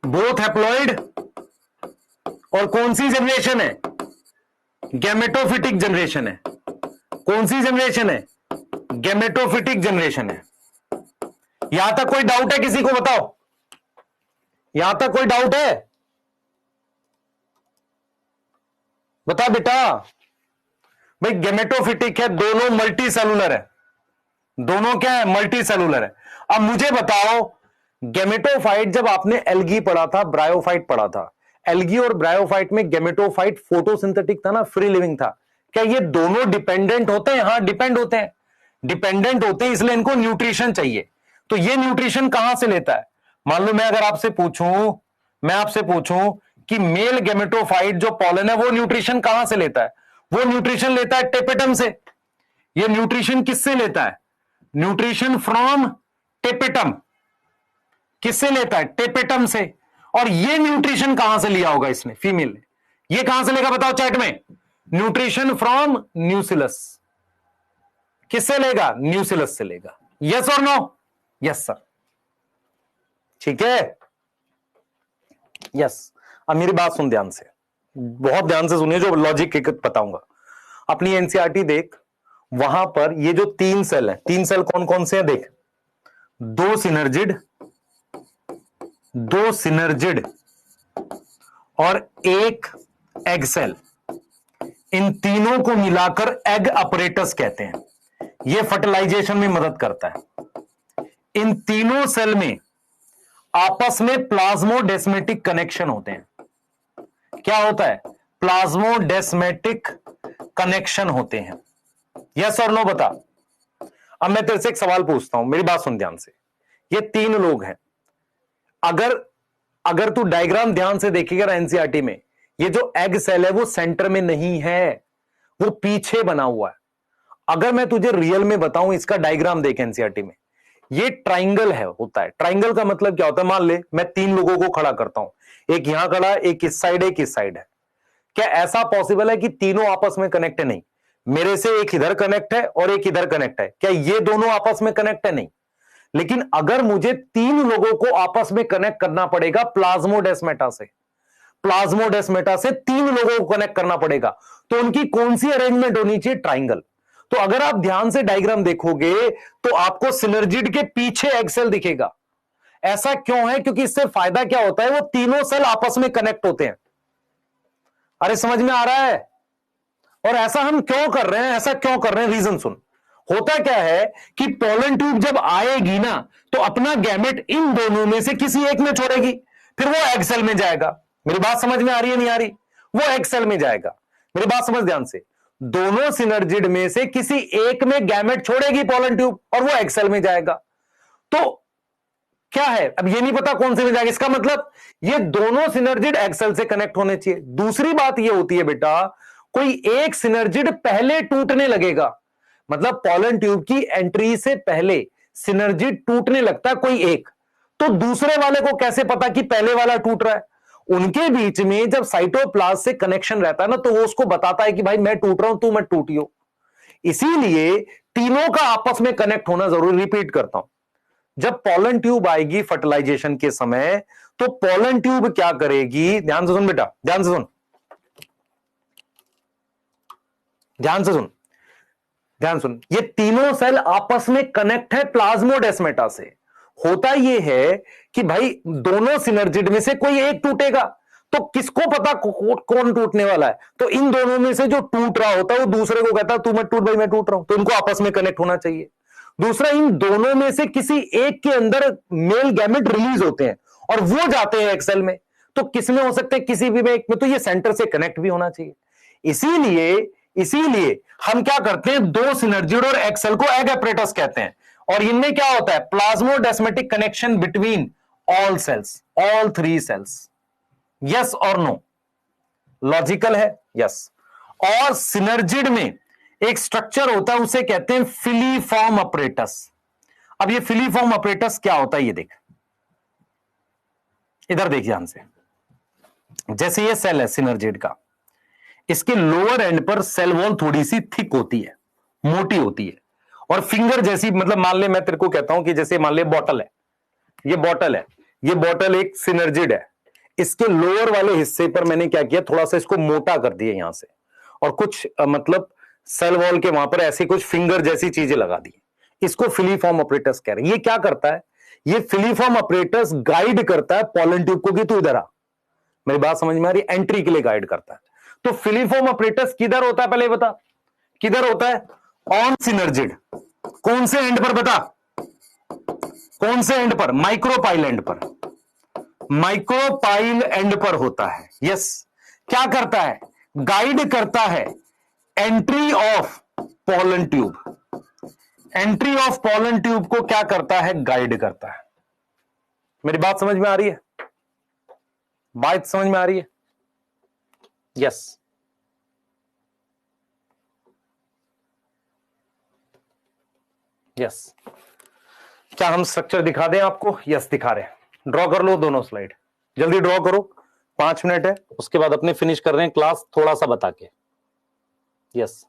Both haploid. और कौन सी जनरेशन है? गैमेटोफिटिक जनरेशन है। कौन सी जनरेशन है? गैमेटोफिटिक जनरेशन है। यहां तक कोई डाउट है किसी को? बताओ, यहां तक कोई डाउट है? बता बेटा। भाई गैमेटोफिटिक है, दोनों मल्टी सेलुलर है। दोनों क्या है? मल्टी सेलुलर है। अब मुझे बताओ, गैमेटोफाइट जब आपने एल्गी पढ़ा था, ब्रायोफाइट पढ़ा था, एल्गी और ब्रायोफाइट में गैमेटोफाइट फोटोसिंथेटिक था ना, फ्री लिविंग था। क्या ये दोनों डिपेंडेंट होते हैं? हाँ डिपेंड होते हैं। डिपेंडेंट होते हैं, इसलिए इनको न्यूट्रिशन चाहिए। तो ये न्यूट्रिशन कहां से लेता है? मान लो मैं अगर आपसे पूछूं कि मेल गैमेटोफाइट जो पॉलन है वो न्यूट्रिशन कहां से लेता है? वो न्यूट्रिशन लेता है टेपेटम से। ये न्यूट्रिशन किससे लेता है? Nutrition from tapetum. किससे लेता है? टेपेटम से। और ये न्यूट्रिशन कहां से लिया होगा इसने, फीमेल ने? ये कहां से लेगा बताओ चैट में। Nutrition from न्यूसिलस। किससे लेगा? न्यूसिलस से लेगा। यस और नो? Yes sir. ठीक है। यस। अब मेरी बात सुन ध्यान से, बहुत ध्यान से सुनिए, जो लॉजिक बताऊंगा। अपनी एनसीईआरटी देख, वहां पर ये जो 3 सेल है, 3 सेल कौन कौन से हैं देख। 2 सिनर्जिड और 1 एग सेल। इन तीनों को मिलाकर एग अपरेटस कहते हैं। यह फर्टिलाइजेशन में मदद करता है। इन तीनों सेल में आपस में प्लाज्मोडेस्मेटिक कनेक्शन होते हैं। क्या होता है? प्लाज्मोडेस्मेटिक कनेक्शन होते हैं। यस और नो बता। अब मैं तेरे से एक सवाल पूछता हूं, मेरी बात सुन ध्यान से। ये 3 लोग हैं। अगर अगर तू डायग्राम ध्यान से देखेगा ना एनसीईआरटी में, ये जो एग सेल है वो सेंटर में नहीं है, वो पीछे बना हुआ है। अगर मैं तुझे रियल में बताऊं, इसका डायग्राम देख एनसीईआरटी में, ये ट्राइंगल है, होता है। ट्राइंगल का मतलब क्या होता है? मान ले मैं 3 लोगों को खड़ा करता हूं, एक यहां खड़ा, एक इस साइड, एक इस साइड है। क्या ऐसा पॉसिबल है कि तीनों आपस में कनेक्ट है? नहीं। मेरे से एक इधर कनेक्ट है और एक इधर कनेक्ट है, क्या ये दोनों आपस में कनेक्ट है? नहीं। लेकिन अगर मुझे 3 लोगों को आपस में कनेक्ट करना पड़ेगा प्लाज्मोडेस्माटा से, प्लाज्मोडेस्माटा से 3 लोगों को कनेक्ट करना पड़ेगा, तो उनकी कौन सी अरेंजमेंट होनी चाहिए? ट्राइंगल। तो अगर आप ध्यान से डायग्राम देखोगे तो आपको सिनर्जिड के पीछे एक्सेल दिखेगा। ऐसा क्यों है? क्योंकि इससे फायदा क्या होता है, वो तीनों सेल आपस में कनेक्ट होते हैं। अरे समझ में आ रहा है? और ऐसा हम क्यों कर रहे हैं? ऐसा क्यों कर रहे हैं? रीजन सुन। होता क्या है कि पोलन ट्यूब जब आएगी ना, तो अपना गैमेट इन दोनों में से किसी एक में छोड़ेगी, फिर वो एग सेल में जाएगा। मेरी बात समझ में आ रही है नहीं आ रही? वो एग सेल में जाएगा। मेरी बात समझ ध्यान से, दोनों सिनर्जिड में से किसी एक में गैमेट छोड़ेगी पोलन ट्यूब और वो एग सेल में जाएगा। तो क्या है, अब ये नहीं पता कौन से में जाएगा, इसका मतलब ये दोनों सिनर्जिड एक्सेल से कनेक्ट होने चाहिए। दूसरी बात ये होती है बेटा, कोई एक सिनर्जिड पहले टूटने लगेगा, मतलब पोलन ट्यूब की एंट्री से पहले सिनर्जिड टूटने लगता है कोई एक, तो दूसरे वाले को कैसे पता कि पहले वाला टूट रहा है? उनके बीच में जब साइटोप्लाज्म से कनेक्शन रहता है ना, तो वो उसको बताता है कि भाई मैं टूट रहा हूं, तू मत टूटियो। इसीलिए तीनों का आपस में कनेक्ट होना जरूरी। रिपीट करता हूं, जब पोलन ट्यूब आएगी फर्टिलाइजेशन के समय, तो पोलन ट्यूब क्या करेगी? ध्यान से सुन बेटा, ध्यान से सुन, ध्यान से सुन, ध्यान सुन। ये तीनों सेल आपस में कनेक्ट है प्लाज्मोडेस्माटा से। होता यह है कि भाई दोनों सिनर्जिड में से कोई एक टूटेगा, तो किसको पता कौन टूटने वाला है? तो इन दोनों में से जो टूट रहा होता है वो दूसरे को कहता है तू मत टूट भाई, मैं टूट रहा हूं। तो इनको आपस में कनेक्ट होना चाहिए। दूसरा, इन दोनों में से किसी एक के अंदर मेल गैमेट रिलीज होते हैं और वो जाते हैं एक्सेल में। तो किसमें हो सकते हैं? किसी भी में एक में। तो ये सेंटर से कनेक्ट भी होना चाहिए। इसीलिए इसीलिए हम क्या करते हैं, दो सिनर्जिड और एक्सेल को एग apparatus कहते हैं। और इनमें क्या होता है? Plasmodesmatic connection between all cells, all 3 cells. Yes और नो? लॉजिकल है? यस। और सिनर्जिड में एक स्ट्रक्चर होता है, उसे कहते हैं फिलीफॉर्म अपरेटस। अब ये फिलीफॉर्म अपरेटस क्या होता है, ये देख, इधर देख ध्यान से। जैसे ये सेल है सिनर्जिड का, इसके लोअर एंड पर सेल वॉल थोड़ी सी थिक होती है, मोटी होती है, और फिंगर जैसी, मतलब मान ले मैं तेरे को कहता हूं कि जैसे मान ले बॉटल है, ये बॉटल है, ये बॉटल एक सिनर्जिड है। इसके लोअर वाले हिस्से पर मैंने क्या किया, थोड़ा सा इसको मोटा कर दिया यहां से, और कुछ मतलब सेल वॉल के वहां पर ऐसी कुछ फिंगर जैसी चीजें लगा दी। इसको फिलीफॉर्म अपरेटस कह रहे हैं। ये क्या करता है? ये फिलीफॉर्म अपरेटस गाइड करता है पोलन ट्यूब को कि तू इधर आ। मेरी बात समझ में आ रही? एंट्री के लिए गाइड करता है। तो फिलीफॉर्म अपरेटस किधर होता है, पहले बता, किधर होता है? On synergid. कौन से एंड पर बता? कौन से एंड पर? माइक्रोपाइल एंड पर। माइक्रोपाइल एंड पर होता है। यस। क्या करता है? गाइड करता है entry of pollen tube. Entry of pollen tube को क्या करता है? गाइड करता है। मेरी बात समझ में आ रही है? बात समझ में आ रही है? यस। यस। क्या हम स्ट्रक्चर दिखा दें आपको? यस दिखा रहे हैं। ड्रॉ कर लो दोनों स्लाइड, जल्दी ड्रॉ करो, 5 मिनट है, उसके बाद अपने फिनिश कर रहे हैं क्लास थोड़ा सा बता के। यस।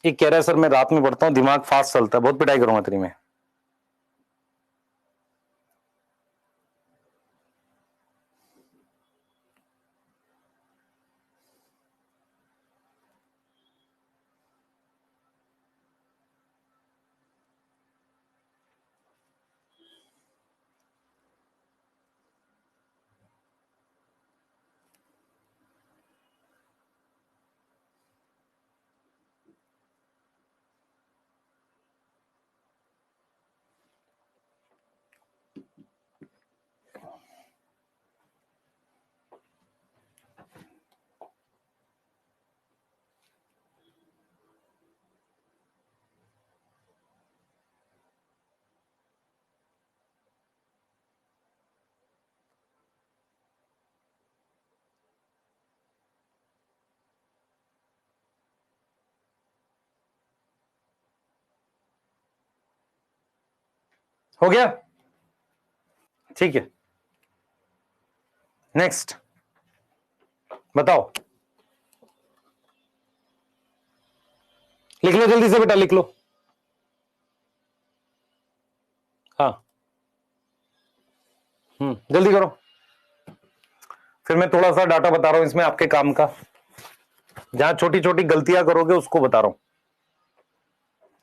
ये कह रहा है सर मैं रात में पढ़ता हूं, दिमाग फास्ट चलता है, बहुत पिटाई करूंगा तेरी में। हो गया, ठीक है। नेक्स्ट बताओ, लिख लो जल्दी से बेटा, लिख लो। हाँ जल्दी करो, फिर मैं थोड़ा सा डाटा बता रहा हूं इसमें आपके काम का, जहां छोटी छोटी गलतियां करोगे उसको बता रहा हूं।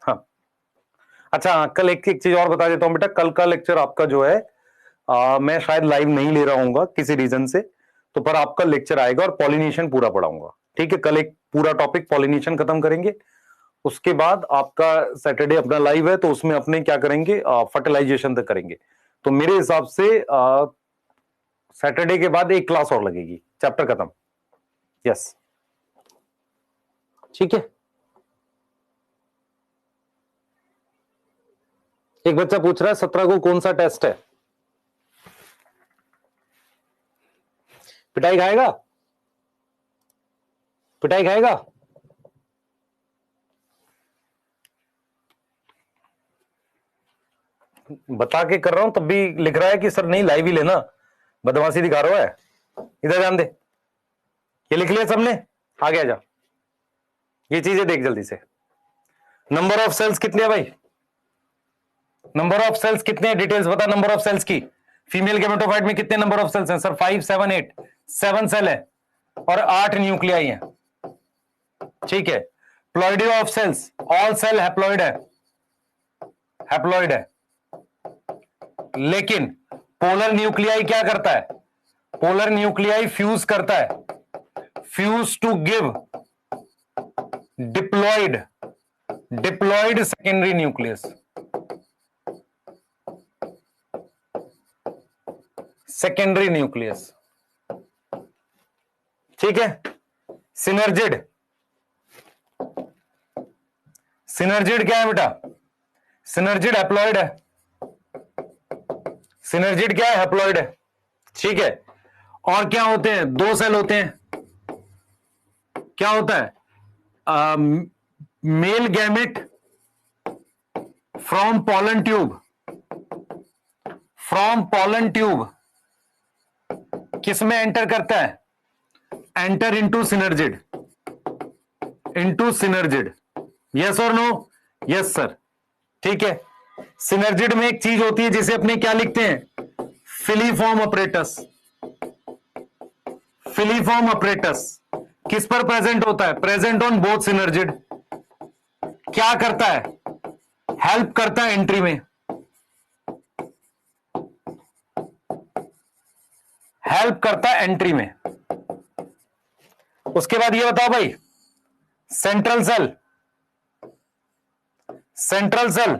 हाँ अच्छा, कल एक चीज और बता देता हूं बेटा, कल का लेक्चर आपका जो है मैं शायद लाइव नहीं ले रहा हूँ किसी रीजन से, तो पर आपका लेक्चर आएगा और पॉलिनेशन पूरा पढ़ाऊंगा, ठीक है। कल एक पूरा टॉपिक पॉलिनेशन खत्म करेंगे, उसके बाद आपका सैटरडे अपना लाइव है, तो उसमें अपने क्या करेंगे, फर्टिलाइजेशन तक करेंगे। तो मेरे हिसाब से सैटरडे के बाद एक क्लास और लगेगी, चैप्टर खत्म। यस ठीक है। एक बच्चा पूछ रहा है 17 को कौन सा टेस्ट है, पिटाई खाएगा, पिटाई खाएगा। बता के कर रहा हूं तब भी लिख रहा है कि सर नहीं लाइव ही लेना, बदमाशी दिखा रहा है। इधर ध्यान दे, ये लिख लिया सबने, आगे आ जा, ये चीजें देख जल्दी से। नंबर ऑफ सेल्स कितने हैं भाई, नंबर ऑफ सेल्स कितने हैं, डिटेल्स बता नंबर ऑफ सेल्स की। फीमेल गेमेटोफाइट में कितने नंबर ऑफ सेल्स हैं सर, 5 7 8, 7 सेल है और 8 न्यूक्लियाई हैं, ठीक है। Ploidy of cells, all cell haploid है, हैप्लॉइड है, लेकिन पोलर न्यूक्लियाई क्या करता है, पोलर न्यूक्लियाई फ्यूज करता है, fuse to give diploid, diploid secondary nucleus, secondary nucleus, ठीक है। सिनर्जिड, सिनर्जिड क्या है बेटा, सिनर्जिड हैप्लॉइड है, सिनर्जिड क्या है, हैप्लॉइड है, ठीक है। और क्या होते हैं, 2 सेल होते हैं, क्या होता है, male gamete from pollen tube, from pollen tube किसमें एंटर करता है, enter into synergid, into synergid, yes और नो, यस सर, ठीक है। सिनर्जिड में एक चीज होती है जिसे अपने क्या लिखते हैं, फिलीफॉर्म अपरेटस, फिलीफॉर्म अपरेटस किस पर प्रेजेंट होता है, प्रेजेंट ऑन बोथ सिनर्जिड, क्या करता है, हेल्प करता है एंट्री में, हेल्प करता है एंट्री में। उसके बाद ये बताओ भाई, central cell, central cell,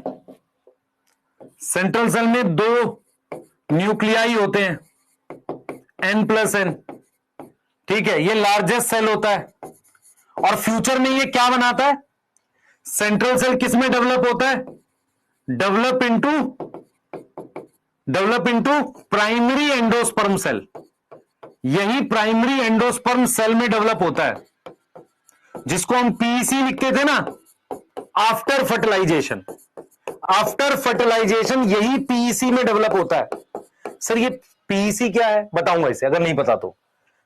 central cell में 2 न्यूक्लियाई होते हैं, N+N, ठीक है। ये लार्जेस्ट सेल होता है और फ्यूचर में ये क्या बनाता है, सेंट्रल सेल किस में डेवलप होता है, develop into primary endosperm cell, यही प्राइमरी एंडोस्पर्म सेल में डेवलप होता है, जिसको हम पीईसी लिखते थे ना, आफ्टर फर्टिलाइजेशन, आफ्टर फर्टिलाइजेशन यही पीईसी में डेवलप होता है। सर ये पीईसी क्या है बताऊंगा इसे, अगर नहीं पता तो।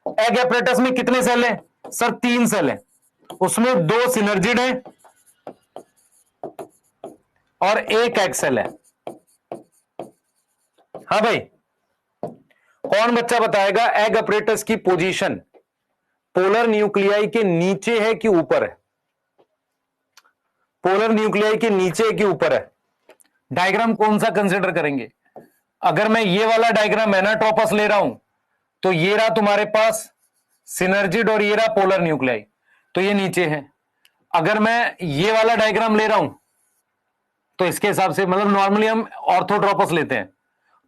एग एपरेटस में कितने सेल हैं सर, 3 सेल हैं, उसमें 2 सिनर्जिड हैं और 1 एग सेल है। हाँ भाई, कौन बच्चा बताएगा एग अपरेटस की पोजीशन पोलर न्यूक्लियाई के नीचे है कि ऊपर है, पोलर न्यूक्लियाई के नीचे है कि ऊपर है। डायग्राम कौन सा कंसिडर करेंगे, अगर मैं ये वाला डायग्राम एनाट्रोपस ले रहा हूं तो ये रहा तुम्हारे पास सिनर्जिड और ये रहा पोलर न्यूक्लियाई, तो ये नीचे है। अगर मैं ये वाला डायग्राम ले रहा हूं तो इसके हिसाब से, मतलब नॉर्मली हम ऑर्थोट्रोपस लेते हैं,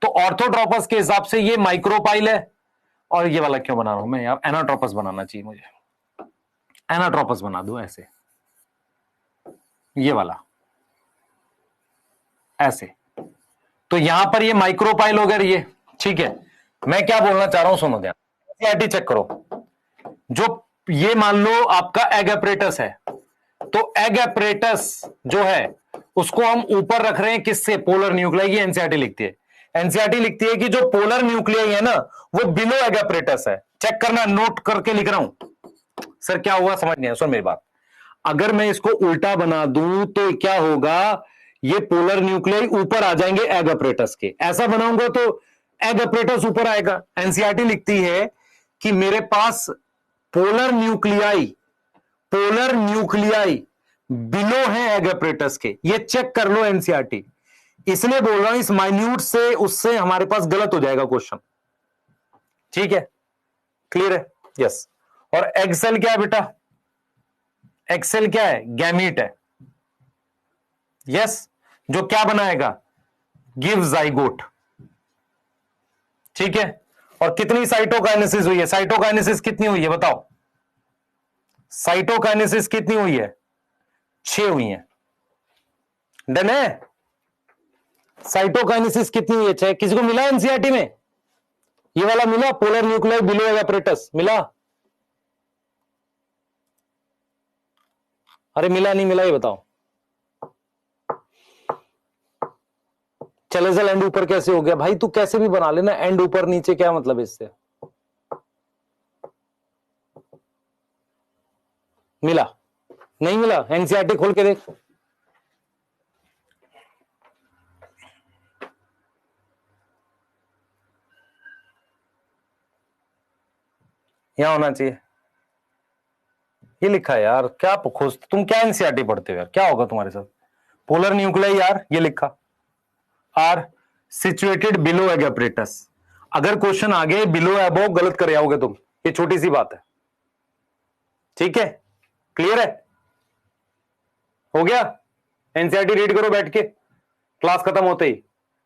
तो ऑर्थोट्रोपस के हिसाब से ये माइक्रोपाइल है, और ये वाला क्यों बना रहा हूं मैं, यार एनाट्रोपस बनाना चाहिए मुझे, एनाट्रोपस बना दूं ऐसे, ये वाला ऐसे, तो यहां पर ये माइक्रोपाइल हो गया ये, ठीक है। मैं क्या बोलना चाह रहा हूं सुनो ध्यान, एनसीईआरटी चेक करो। जो ये मान लो आपका एग अपरेटस है, तो एग एपरेटस जो है उसको हम ऊपर रख रहे हैं किससे, पोलर न्यूक्लियाई। ये एनसीईआरटी लिखती है, एनसीईआरटी लिखती है कि जो पोलर न्यूक्लियाई है ना वो बिलो एग एपरेटस है। चेक करना, नोट करके लिख रहा हूं। सर क्या हुआ, समझ नहीं आया, सुन मेरी बात। अगर मैं इसको उल्टा बना दूं तो क्या होगा, ये पोलर न्यूक्लियाई ऊपर आ जाएंगे एग एपरेटस के। ऐसा बनाऊंगा तो एग एपरेटस ऊपर आएगा। एनसीईआरटी लिखती है कि मेरे पास पोलर न्यूक्लियाई बिलो है एग एपरेटस के। ये चेक कर लो एनसीईआरटी। इसलिए बोल रहा हूं इस माइन्यूट से उससे हमारे पास गलत हो जाएगा क्वेश्चन। ठीक है, क्लियर है? यस। और एग सेल क्या है बेटा, एग सेल क्या है, गैमीट है। यस, जो क्या बनाएगा, गिव जाइगोट। ठीक है, और कितनी साइटोकाइनेसिस हुई है, साइटोकाइनेसिस कितनी हुई है बताओ, साइटोकाइनेसिस कितनी हुई है, 6 हुई है। डन है? साइटोकाइनेसिस कितनी हुई है, 6। किसी को मिला एनसीईआरटी में ये वाला, मिला polar nuclei below egg apparatus, मिला? अरे मिला नहीं मिला ये बताओ। चलेजल एंड ऊपर कैसे हो गया भाई, तू कैसे भी बना लेना, एंड ऊपर नीचे क्या मतलब इससे। मिला नहीं मिला, एनसीईआरटी खोल के देख। यहां होना चाहिए, ये लिखा है यार। क्या खोज, तुम क्या एनसीईआरटी पढ़ते हो यार, क्या होगा तुम्हारे साथ। पोलर न्यूक्लियाई यार, ये लिखा are situated below egg apparatus. अगर क्वेश्चन आगे बिलो एबो गलत कर आओगे तुम, ये छोटी सी बात है। ठीक है, क्लियर है? हो गया? एनसीईआरटी रीड करो बैठ के, क्लास खत्म होते ही।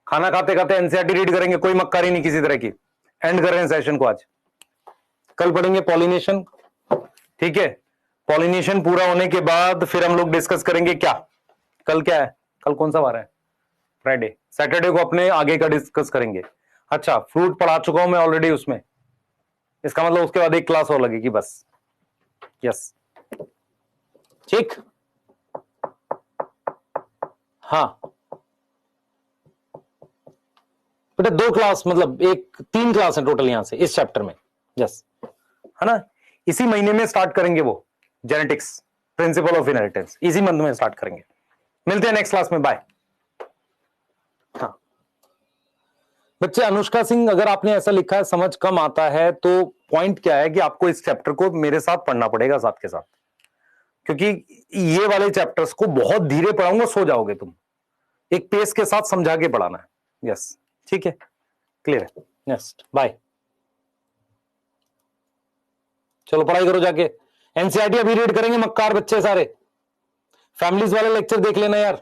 खाना खाते खाते एनसीईआरटी रीड करेंगे, कोई मक्कारी नहीं किसी तरह की। एंड कर रहे हैं सेशन को आज, कल पढ़ेंगे पॉलिनेशन। ठीक है, पॉलिनेशन पूरा होने के बाद फिर हम लोग डिस्कस करेंगे क्या, कल क्या है, कल कौन सा वार है, फ्राइडे। सैटरडे को अपने आगे का डिस्कस करेंगे। अच्छा, फ्रूट पढ़ा चुका हूं मैं ऑलरेडी उसमें, इसका मतलब उसके बाद एक क्लास और लगेगी बस। यस, ठीक। हाँ बेटा, 2 क्लास मतलब 3 क्लास है टोटल यहां से इस चैप्टर में। यस, है ना? इसी महीने में स्टार्ट करेंगे वो जेनेटिक्स, प्रिंसिपल ऑफ इनहेरिटेंस, इसी मंथ में स्टार्ट करेंगे। मिलते हैं नेक्स्ट क्लास में, बाय। हाँ बच्चे, अनुष्का सिंह अगर आपने ऐसा लिखा है समझ कम आता है, तो पॉइंट क्या है कि आपको इस चैप्टर को मेरे साथ पढ़ना पड़ेगा साथ के साथ, क्योंकि ये वाले चैप्टर्स को बहुत धीरे पढ़ाऊंगा, सो जाओगे तुम। एक पेस के साथ समझा के पढ़ाना है। यस, ठीक है, क्लियर है। Next, bye. चलो पढ़ाई करो जाके। एनसीईआरटी अभी रीड करेंगे मक्कार बच्चे सारे। फैमिलीज वाले लेक्चर देख लेना यार।